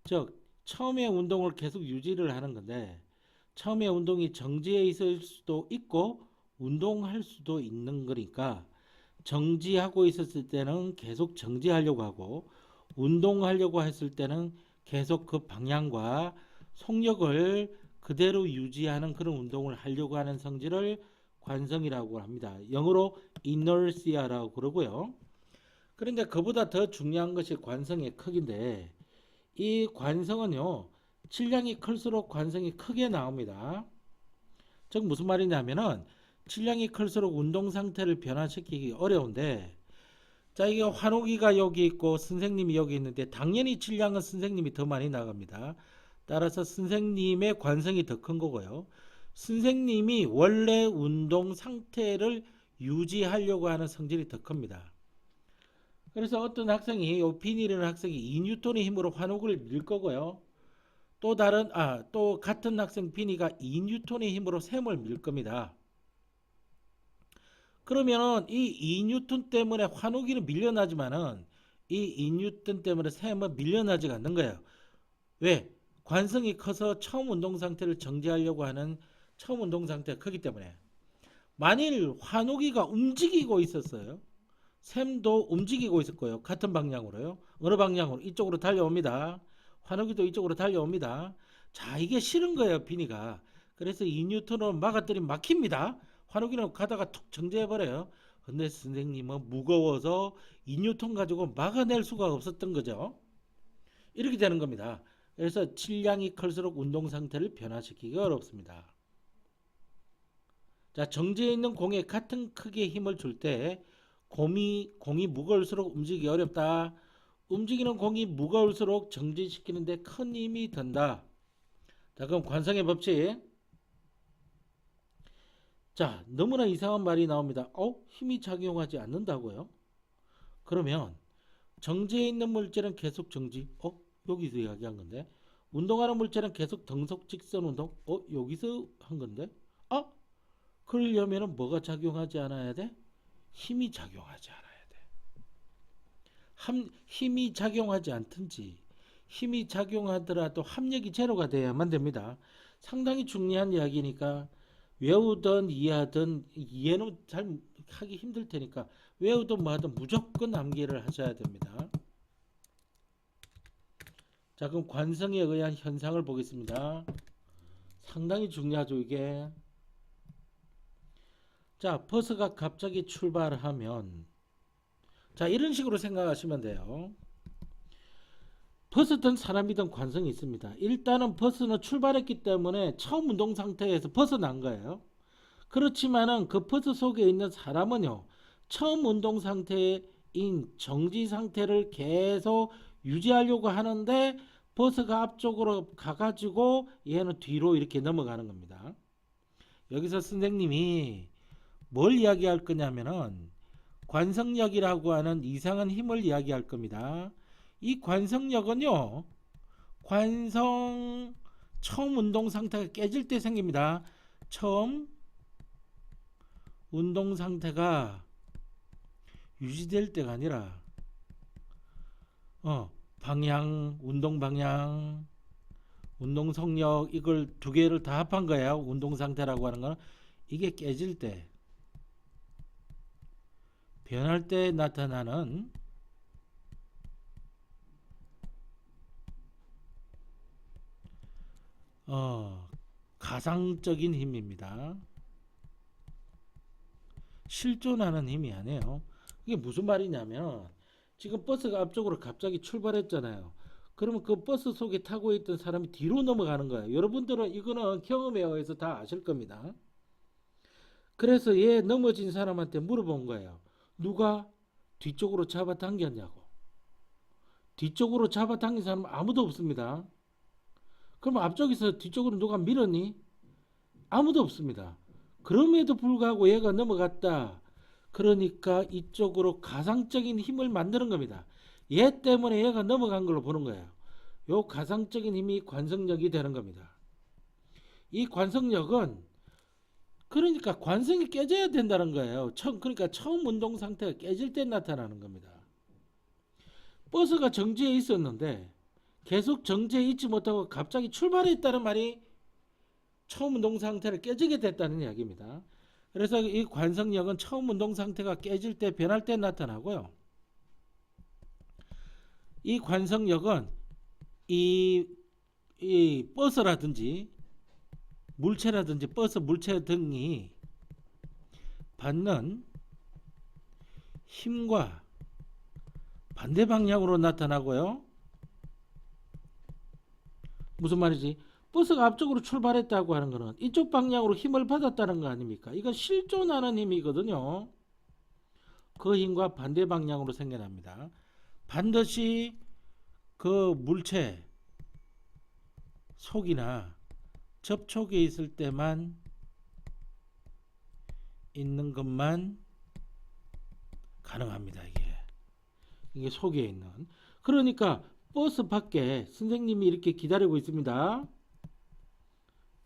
즉 처음에 운동을 계속 유지를 하는 건데, 처음에 운동이 정지해 있을 수도 있고 운동할 수도 있는 거니까, 정지하고 있었을 때는 계속 정지하려고 하고 운동하려고 했을 때는 계속 그 방향과 속력을 그대로 유지하는 그런 운동을 하려고 하는 성질을 관성이라고 합니다. 영어로 inertia라고 그러고요. 그런데 그보다 더 중요한 것이 관성의 크기인데, 이 관성은요, 질량이 클수록 관성이 크게 나옵니다. 즉 무슨 말이냐면은 질량이 클수록 운동 상태를 변화시키기 어려운데, 자 이게 환호기가 여기 있고 선생님이 여기 있는데 당연히 질량은 선생님이 더 많이 나갑니다. 따라서 선생님의 관성이 더 큰 거고요. 선생님이 원래 운동 상태를 유지하려고 하는 성질이 더 큽니다. 그래서 어떤 학생이, 요 B이라는 학생이 2뉴턴의 힘으로 환호기를 밀 거고요. 또 같은 학생 B가 2뉴턴의 힘으로 샘을 밀 겁니다. 그러면은 이 2뉴턴 때문에 환호기는 밀려나지만은 이 2뉴턴 때문에 샘은 밀려나지가 않는 거예요. 왜? 관성이 커서 처음 운동 상태를 정지하려고 하는 처음 운동 상태가 크기 때문에. 만일 환호기가 움직이고 있었어요. 샘도 움직이고 있을 거예요. 같은 방향으로요. 어느 방향으로? 이쪽으로 달려옵니다. 환호기도 이쪽으로 달려옵니다. 자, 이게 싫은 거예요, 비니가. 그래서 2뉴턴으로 막았더니 막힙니다. 환호기는 가다가 툭 정지해버려요. 근데 선생님은 무거워서 2뉴턴 가지고 막아낼 수가 없었던 거죠. 이렇게 되는 겁니다. 그래서 질량이 클수록 운동 상태를 변화시키기 어렵습니다. 자, 정지해 있는 공에 같은 크기의 힘을 줄 때 공이 무거울수록 움직이기 어렵다. 움직이는 공이 무거울수록 정지시키는데 큰 힘이 든다. 자, 그럼 관성의 법칙. 자, 너무나 이상한 말이 나옵니다. 힘이 작용하지 않는다고요? 그러면 정지해 있는 물질은 계속 정지. 여기서 이야기한 건데. 운동하는 물질은 계속 등속 직선 운동. 여기서 한 건데. 그러려면 뭐가 작용하지 않아야 돼? 힘이 작용하지 않아야 돼. 힘이 작용하지 않든지 힘이 작용하더라도 합력이 제로가 돼야만 됩니다. 상당히 중요한 이야기니까 외우든 이해하든, 이해는 잘 하기 힘들 테니까 외우든 뭐하든 무조건 암기를 하셔야 됩니다. 자, 그럼 관성에 의한 현상을 보겠습니다. 상당히 중요하죠, 이게. 자, 버스가 갑자기 출발하면, 자, 이런 식으로 생각하시면 돼요. 버스든 사람이든 관성이 있습니다. 일단은 버스는 출발했기 때문에 처음 운동 상태에서 벗어난 거예요. 그렇지만은 그 버스 속에 있는 사람은요, 처음 운동 상태인 정지 상태를 계속 유지하려고 하는데 버스가 앞쪽으로 가가지고 얘는 뒤로 이렇게 넘어가는 겁니다. 여기서 선생님이 뭘 이야기할 거냐면은 관성력이라고 하는 이상한 힘을 이야기할 겁니다. 이 관성력은요, 처음 운동 상태가 깨질 때 생깁니다. 처음 운동 상태가 유지될 때가 아니라 운동 방향, 운동 속력, 이걸 두 개를 다 합한 거예요. 운동 상태라고 하는 거는 이게 깨질 때, 변할 때 나타나는 가상적인 힘입니다. 실존하는 힘이 아니에요. 이게 무슨 말이냐면, 지금 버스가 앞쪽으로 갑자기 출발했잖아요. 그러면 그 버스 속에 타고 있던 사람이 뒤로 넘어가는 거예요. 여러분들은 이거는 경험에 의해서 다 아실 겁니다. 그래서 얘 넘어진 사람한테 물어본 거예요. 누가 뒤쪽으로 잡아당겼냐고. 뒤쪽으로 잡아당긴 사람은 아무도 없습니다. 그럼 앞쪽에서 뒤쪽으로 누가 밀었니? 아무도 없습니다. 그럼에도 불구하고 얘가 넘어갔다. 그러니까 이쪽으로 가상적인 힘을 만드는 겁니다. 얘 때문에 얘가 넘어간 걸로 보는 거예요. 요 가상적인 힘이 관성력이 되는 겁니다. 이 관성력은 그러니까 관성이 깨져야 된다는 거예요. 그러니까 처음 운동 상태가 깨질 때 나타나는 겁니다. 버스가 정지해 있었는데 계속 정지해 있지 못하고 갑자기 출발했다는 말이 처음 운동 상태를 깨지게 됐다는 이야기입니다. 그래서 이 관성력은 처음 운동 상태가 깨질 때 변할 때 나타나고요. 이 관성력은 이 버스라든지 물체라든지 버스 물체 등이 받는 힘과 반대 방향으로 나타나고요. 무슨 말이지? 버스가 앞쪽으로 출발했다고 하는 것은 이쪽 방향으로 힘을 받았다는 거 아닙니까? 이건 실존하는 힘이거든요. 그 힘과 반대 방향으로 생겨납니다. 반드시 그 물체 속이나 접촉에 있을 때만 있는 것만 가능합니다. 이게 속에 있는. 그러니까 버스 밖에 선생님이 이렇게 기다리고 있습니다.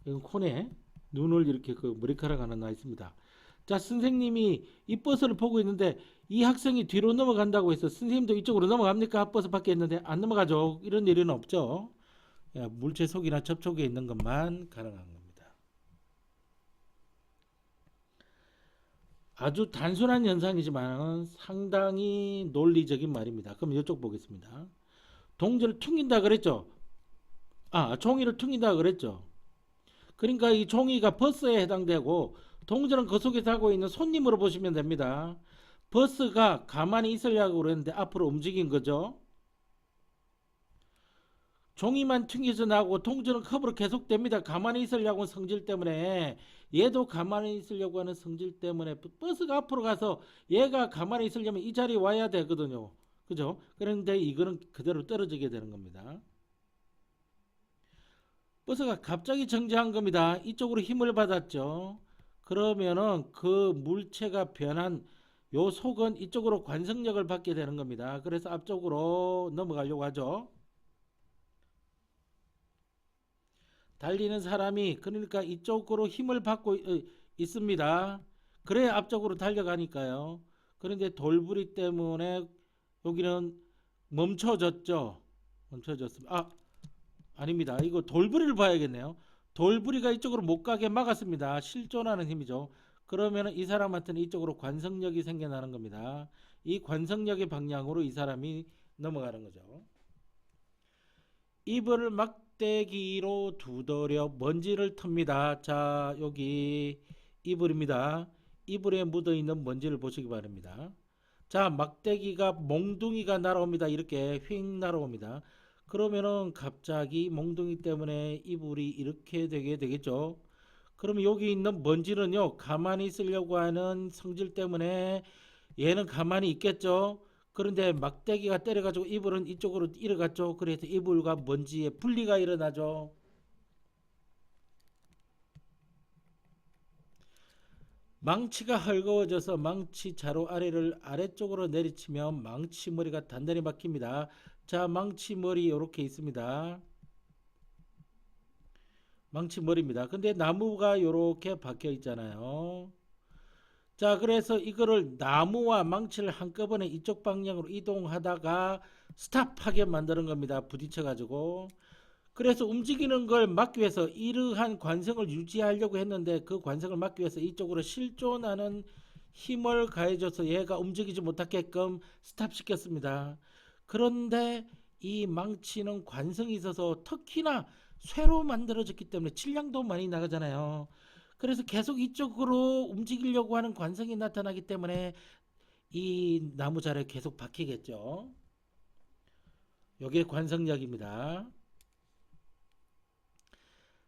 이건 콘에 눈을 이렇게 그 머리카락 하나 나 있습니다. 자, 선생님이 이 버스를 보고 있는데 이 학생이 뒤로 넘어간다고 해서 선생님도 이쪽으로 넘어갑니까? 버스 밖에 있는데 안 넘어가죠. 이런 일은 없죠. 물체 속이나 접촉에 있는 것만 가능한 겁니다. 아주 단순한 현상이지만 상당히 논리적인 말입니다. 그럼 이쪽 보겠습니다. 동전을 퉁긴다 그랬죠. 종이를 퉁긴다 그랬죠. 그러니까 이 종이가 버스에 해당되고 동전은 그 속에 타고 있는 손님으로 보시면 됩니다. 버스가 가만히 있으려고 그랬는데 앞으로 움직인 거죠. 종이만 튕겨져 나고 동전은 컵으로 계속됩니다. 가만히 있으려고 하는 성질 때문에 얘도 가만히 있으려고 하는 성질 때문에 버스가 앞으로 가서 얘가 가만히 있으려면 이 자리에 와야 되거든요. 그죠? 그런데 이거는 그대로 떨어지게 되는 겁니다. 버스가 갑자기 정지한 겁니다. 이쪽으로 힘을 받았죠. 그러면은 그 물체가 변한 요 속은 이쪽으로 관성력을 받게 되는 겁니다. 그래서 앞쪽으로 넘어가려고 하죠. 달리는 사람이 그러니까 이쪽으로 힘을 받고 있습니다. 그래야 앞쪽으로 달려가니까요. 그런데 돌부리 때문에 여기는 멈춰졌죠. 멈춰졌습니다. 아닙니다. 이거 돌부리를 봐야겠네요. 돌부리가 이쪽으로 못 가게 막았습니다. 실존하는 힘이죠. 그러면 이 사람한테는 이쪽으로 관성력이 생겨나는 겁니다. 이 관성력의 방향으로 이 사람이 넘어가는 거죠. 이불을 막대기로 두드려 먼지를 텁니다. 자, 여기 이불입니다. 이불에 묻어있는 먼지를 보시기 바랍니다. 자, 막대기가 몽둥이가 날아옵니다. 이렇게 휙 날아옵니다. 그러면은 갑자기 몽둥이 때문에 이불이 이렇게 되게 되겠죠. 그러면 여기 있는 먼지는요, 가만히 있으려고 하는 성질 때문에 얘는 가만히 있겠죠. 그런데 막대기가 때려가지고 이불은 이쪽으로 일어갔죠. 그래서 이불과 먼지의 분리가 일어나죠. 망치가 헐거워져서 망치 자루 아래를 아래쪽으로 내리치면 망치 머리가 단단히 박힙니다. 자, 망치 머리 이렇게 있습니다. 망치 머리입니다. 근데 나무가 이렇게 박혀 있잖아요. 자, 그래서 이거를 나무와 망치를 한꺼번에 이쪽 방향으로 이동하다가 스탑하게 만드는 겁니다. 부딪혀 가지고. 그래서 움직이는 걸 막기 위해서 이러한 관성을 유지하려고 했는데 그 관성을 막기 위해서 이쪽으로 실존하는 힘을 가해줘서 얘가 움직이지 못하게끔 스탑시켰습니다. 그런데 이 망치는 관성이 있어서 특히나 쇠로 만들어졌기 때문에 질량도 많이 나가잖아요. 그래서 계속 이쪽으로 움직이려고 하는 관성이 나타나기 때문에 이 나무자리에 계속 박히겠죠. 이게 관성력입니다.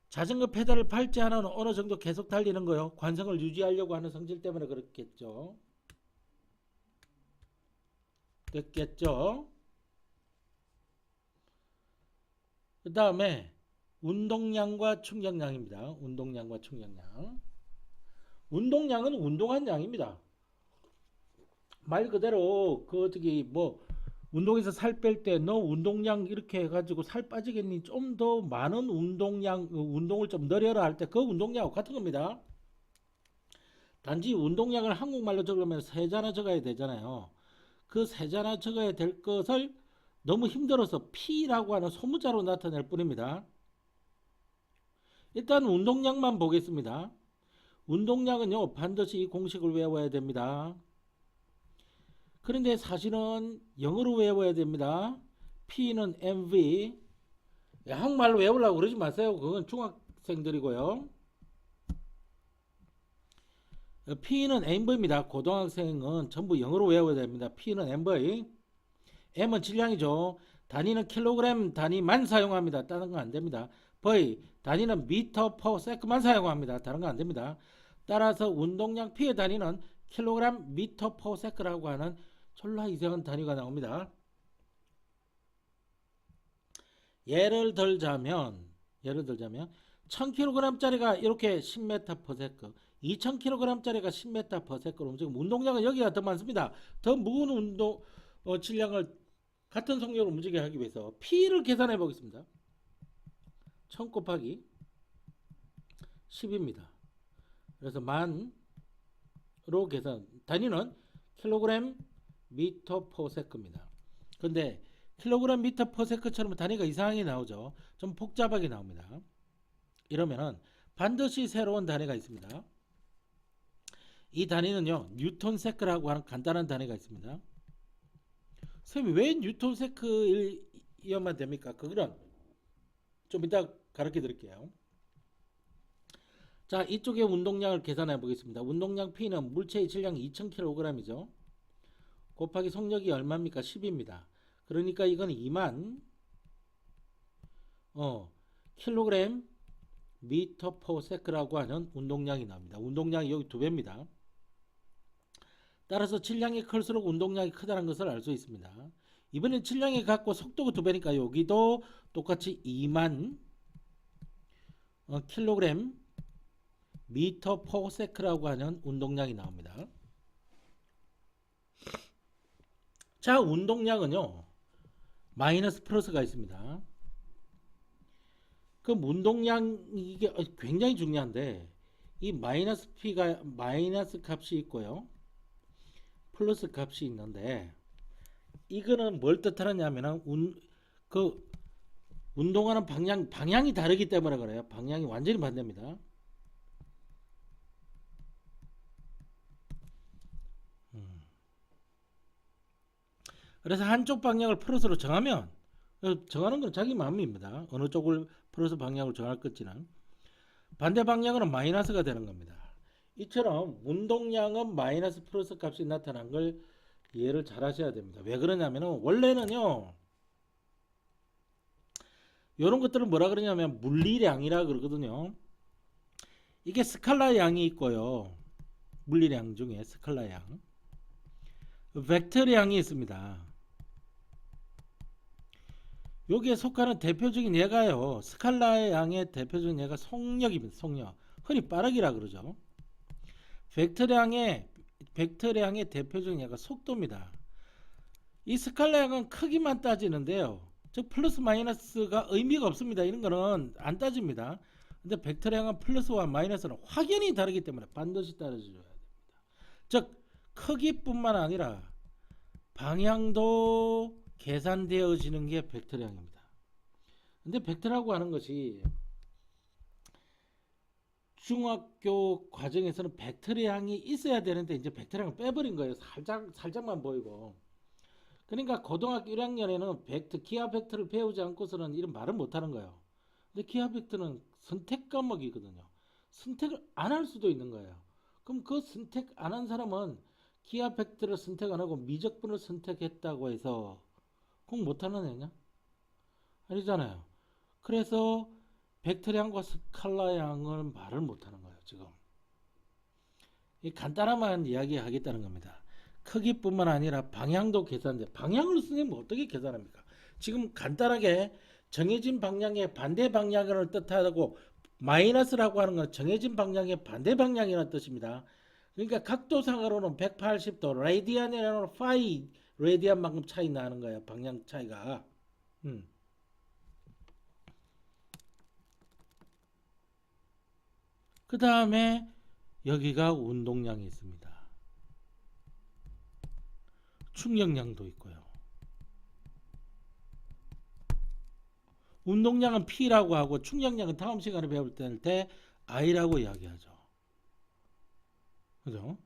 자전거 페달을 밟지 않아도 어느 정도 계속 달리는 거요. 관성을 유지하려고 하는 성질 때문에 그렇겠죠. 됐겠죠. 그 다음에 운동량과 충격량입니다. 운동량과 충격량. 운동량은 운동한 양입니다. 말 그대로 그 어떻게 뭐 운동에서 살 뺄 때 너 운동량 이렇게 해가지고 살 빠지겠니? 좀 더 많은 운동량, 운동을 좀 늘려라 할 때 그 운동량하고 같은 겁니다. 단지 운동량을 한국말로 적으면 세자나 적어야 되잖아요. 그 세자나 적어야 될 것을 너무 힘들어서 P라고 하는 소문자로 나타낼 뿐입니다. 일단 운동량만 보겠습니다. 운동량은요, 반드시 이 공식을 외워야 됩니다. 그런데 사실은 영어로 외워야 됩니다. P는 MV. 한국말로 외우려고 그러지 마세요. 그건 중학생들이고요. P는 MV입니다. 고등학생은 전부 영어로 외워야 됩니다. P는 MV. M은 질량이죠. 단위는 킬로그램 단위만 사용합니다. 다른 건 안 됩니다. V 단위는 미터 퍼 세컨만 사용합니다. 다른 건 안 됩니다. 따라서 운동량 P의 단위는 킬로그램 미터 퍼 세컨이라고 하는 졸라 이상한 단위가 나옵니다. 예를 들자면 1000kg짜리가 이렇게 10m/s, 2000kg짜리가 10m/s로 움직이면 운동량은 여기가 더 많습니다. 더 무거운 운동 질량을 같은 속력으로 움직이게 하기 위해서 P를 계산해 보겠습니다. 1000 곱하기 10입니다. 그래서 만으로 계산, 단위는 킬로그램 미터 퍼 세컨입니다. 근데 킬로그램 미터 퍼 세컨처럼 단위가 이상하게 나오죠. 좀 복잡하게 나옵니다. 이러면은 반드시 새로운 단위가 있습니다. 이 단위는요, 뉴턴 세컨이라고 하는 간단한 단위가 있습니다. 선생님, 왜 뉴턴 세컨이어만 됩니까? 그거는 좀 이따 가르쳐 드릴게요. 자, 이쪽에 운동량을 계산해 보겠습니다. 운동량 P는 물체의 질량이 2000kg이죠. 곱하기 속력이 얼마입니까? 10입니다. 그러니까 이건 2만 킬로그램 미터 퍼 세컨이라고 하는 운동량이 나옵니다. 운동량이 여기 2배입니다. 따라서 질량이 클수록 운동량이 크다는 것을 알 수 있습니다. 이번엔 질량이 같고 속도가 2배니까 여기도 똑같이 2만 킬로그램 미터 퍼 세컨이라고 하는 운동량이 나옵니다. 자, 운동량은요, 마이너스 플러스가 있습니다. 그 운동량, 이게 굉장히 중요한데, 이 마이너스 P가 마이너스 값이 있고요, 플러스 값이 있는데, 이거는 뭘 뜻하느냐면은 운동하는 방향이 다르기 때문에 그래요. 방향이 완전히 반대입니다. 그래서 한쪽 방향을 플러스로 정하면, 정하는 건 자기 마음입니다. 어느 쪽을 플러스 방향으로 정할 것지는 반대 방향으로 마이너스가 되는 겁니다. 이처럼 운동량은 마이너스 플러스 값이 나타난 걸 이해를 잘 하셔야 됩니다. 왜 그러냐면은 원래는요, 이런 것들을 뭐라 그러냐면 물리량이라 그러거든요. 이게 스칼라 양이 있고요, 물리량 중에 스칼라 양, 벡터량이 있습니다. 여기에 속하는 대표적인 예가요, 스칼라의 양의 대표적인 예가 속력입니다. 속력, 흔히 빠르기라 그러죠. 벡터량의 대표적인 예가 속도입니다. 이 스칼라 양은 크기만 따지는데요, 즉 플러스 마이너스가 의미가 없습니다. 이런 거는 안 따집니다. 근데 벡터량은 플러스와 마이너스는 확연히 다르기 때문에 반드시 따져줘야 됩니다. 즉 크기뿐만 아니라 방향도 계산되어지는 게 벡터량입니다. 근데 벡터라고 하는 것이 중학교 과정에서는 벡터량이 있어야 되는데 이제 벡터량을 빼버린 거예요. 살짝만 보이고. 그러니까 고등학교 1학년에는 기하 벡터를 배우지 않고서는 이런 말을 못하는 거예요. 근데 기하 벡터는 선택 과목이거든요. 선택을 안 할 수도 있는 거예요. 그럼 그 선택 안 한 사람은 기하 벡터를 선택 안 하고 미적분을 선택했다고 해서 꼭 못하는 애냐? 아니잖아요. 그래서 벡터량과 스칼라량을 말을 못하는 거예요. 지금 이 간단한 이야기 하겠다는 겁니다. 크기뿐만 아니라 방향도 계산돼. 방향을 선생님 어떻게 계산합니까? 지금 간단하게 정해진 방향의 반대 방향을 뜻하고, 마이너스라고 하는 건 정해진 방향의 반대 방향이라는 뜻입니다. 그러니까 각도상으로는 180도, 라디안이라는 파이 레디안만큼 차이 나는 거야. 방향 차이가. 음. 그 다음에 여기가 운동량이 있습니다. 충격량도 있고요. 운동량은 P라고 하고 충격량은 다음 시간에 배울 때 I라고 이야기하죠. 그죠?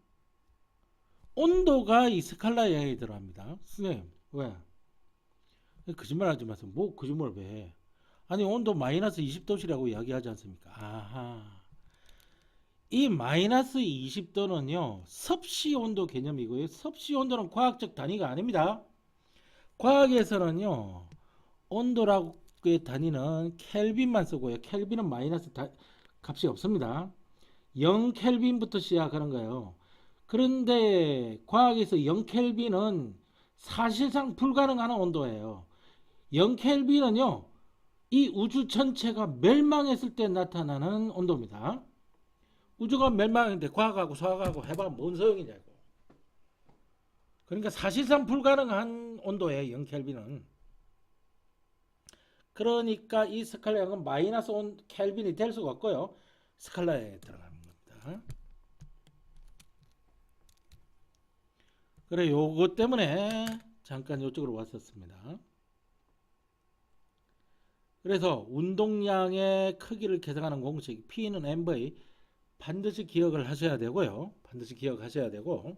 온도가 이 스칼라 이야기에 들어갑니다. 선생님, 왜? 거짓말 하지 마세요. 뭐 거짓말을 왜 해? 아니, 온도 마이너스 20도시라고 이야기하지 않습니까? 아하. 이 마이너스 20도는요, 섭씨 온도 개념이고요. 섭씨 온도는 과학적 단위가 아닙니다. 과학에서는요, 온도라고의 단위는 켈빈만 쓰고요. 켈빈은 마이너스 값이 없습니다. 0켈빈부터 시작하는 거예요. 그런데 과학에서 0켈빈은 사실상 불가능한 온도예요. 0켈빈은요, 이 우주 전체가 멸망했을 때 나타나는 온도입니다. 우주가 멸망했는데 과학하고 수학하고 해봐 뭔 소용이냐고. 그러니까 사실상 불가능한 온도예요. 0켈빈은. 그러니까 이 스칼라형은 마이너스 켈빈이 될 수가 없고요. 스칼라에 들어가는 겁니다. 그래, 요것 때문에 잠깐 이쪽으로 왔었습니다. 그래서 운동량의 크기를 계산하는 공식 P는 MV 반드시 기억을 하셔야 되고요. 반드시 기억하셔야 되고,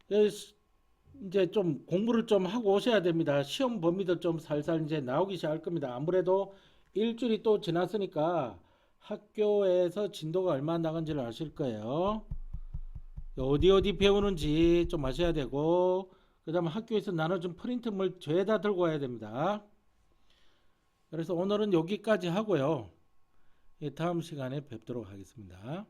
이제 좀 공부를 좀 하고 오셔야 됩니다. 시험 범위도 좀 살살 이제 나오기 시작할 겁니다. 아무래도 일주일이 또 지났으니까 학교에서 진도가 얼마나 나간지를 아실 거예요. 어디 배우는지 좀 아셔야 되고, 그 다음에 학교에서 나눠준 프린트물 죄다 들고 와야 됩니다. 그래서 오늘은 여기까지 하고요. 다음 시간에 뵙도록 하겠습니다.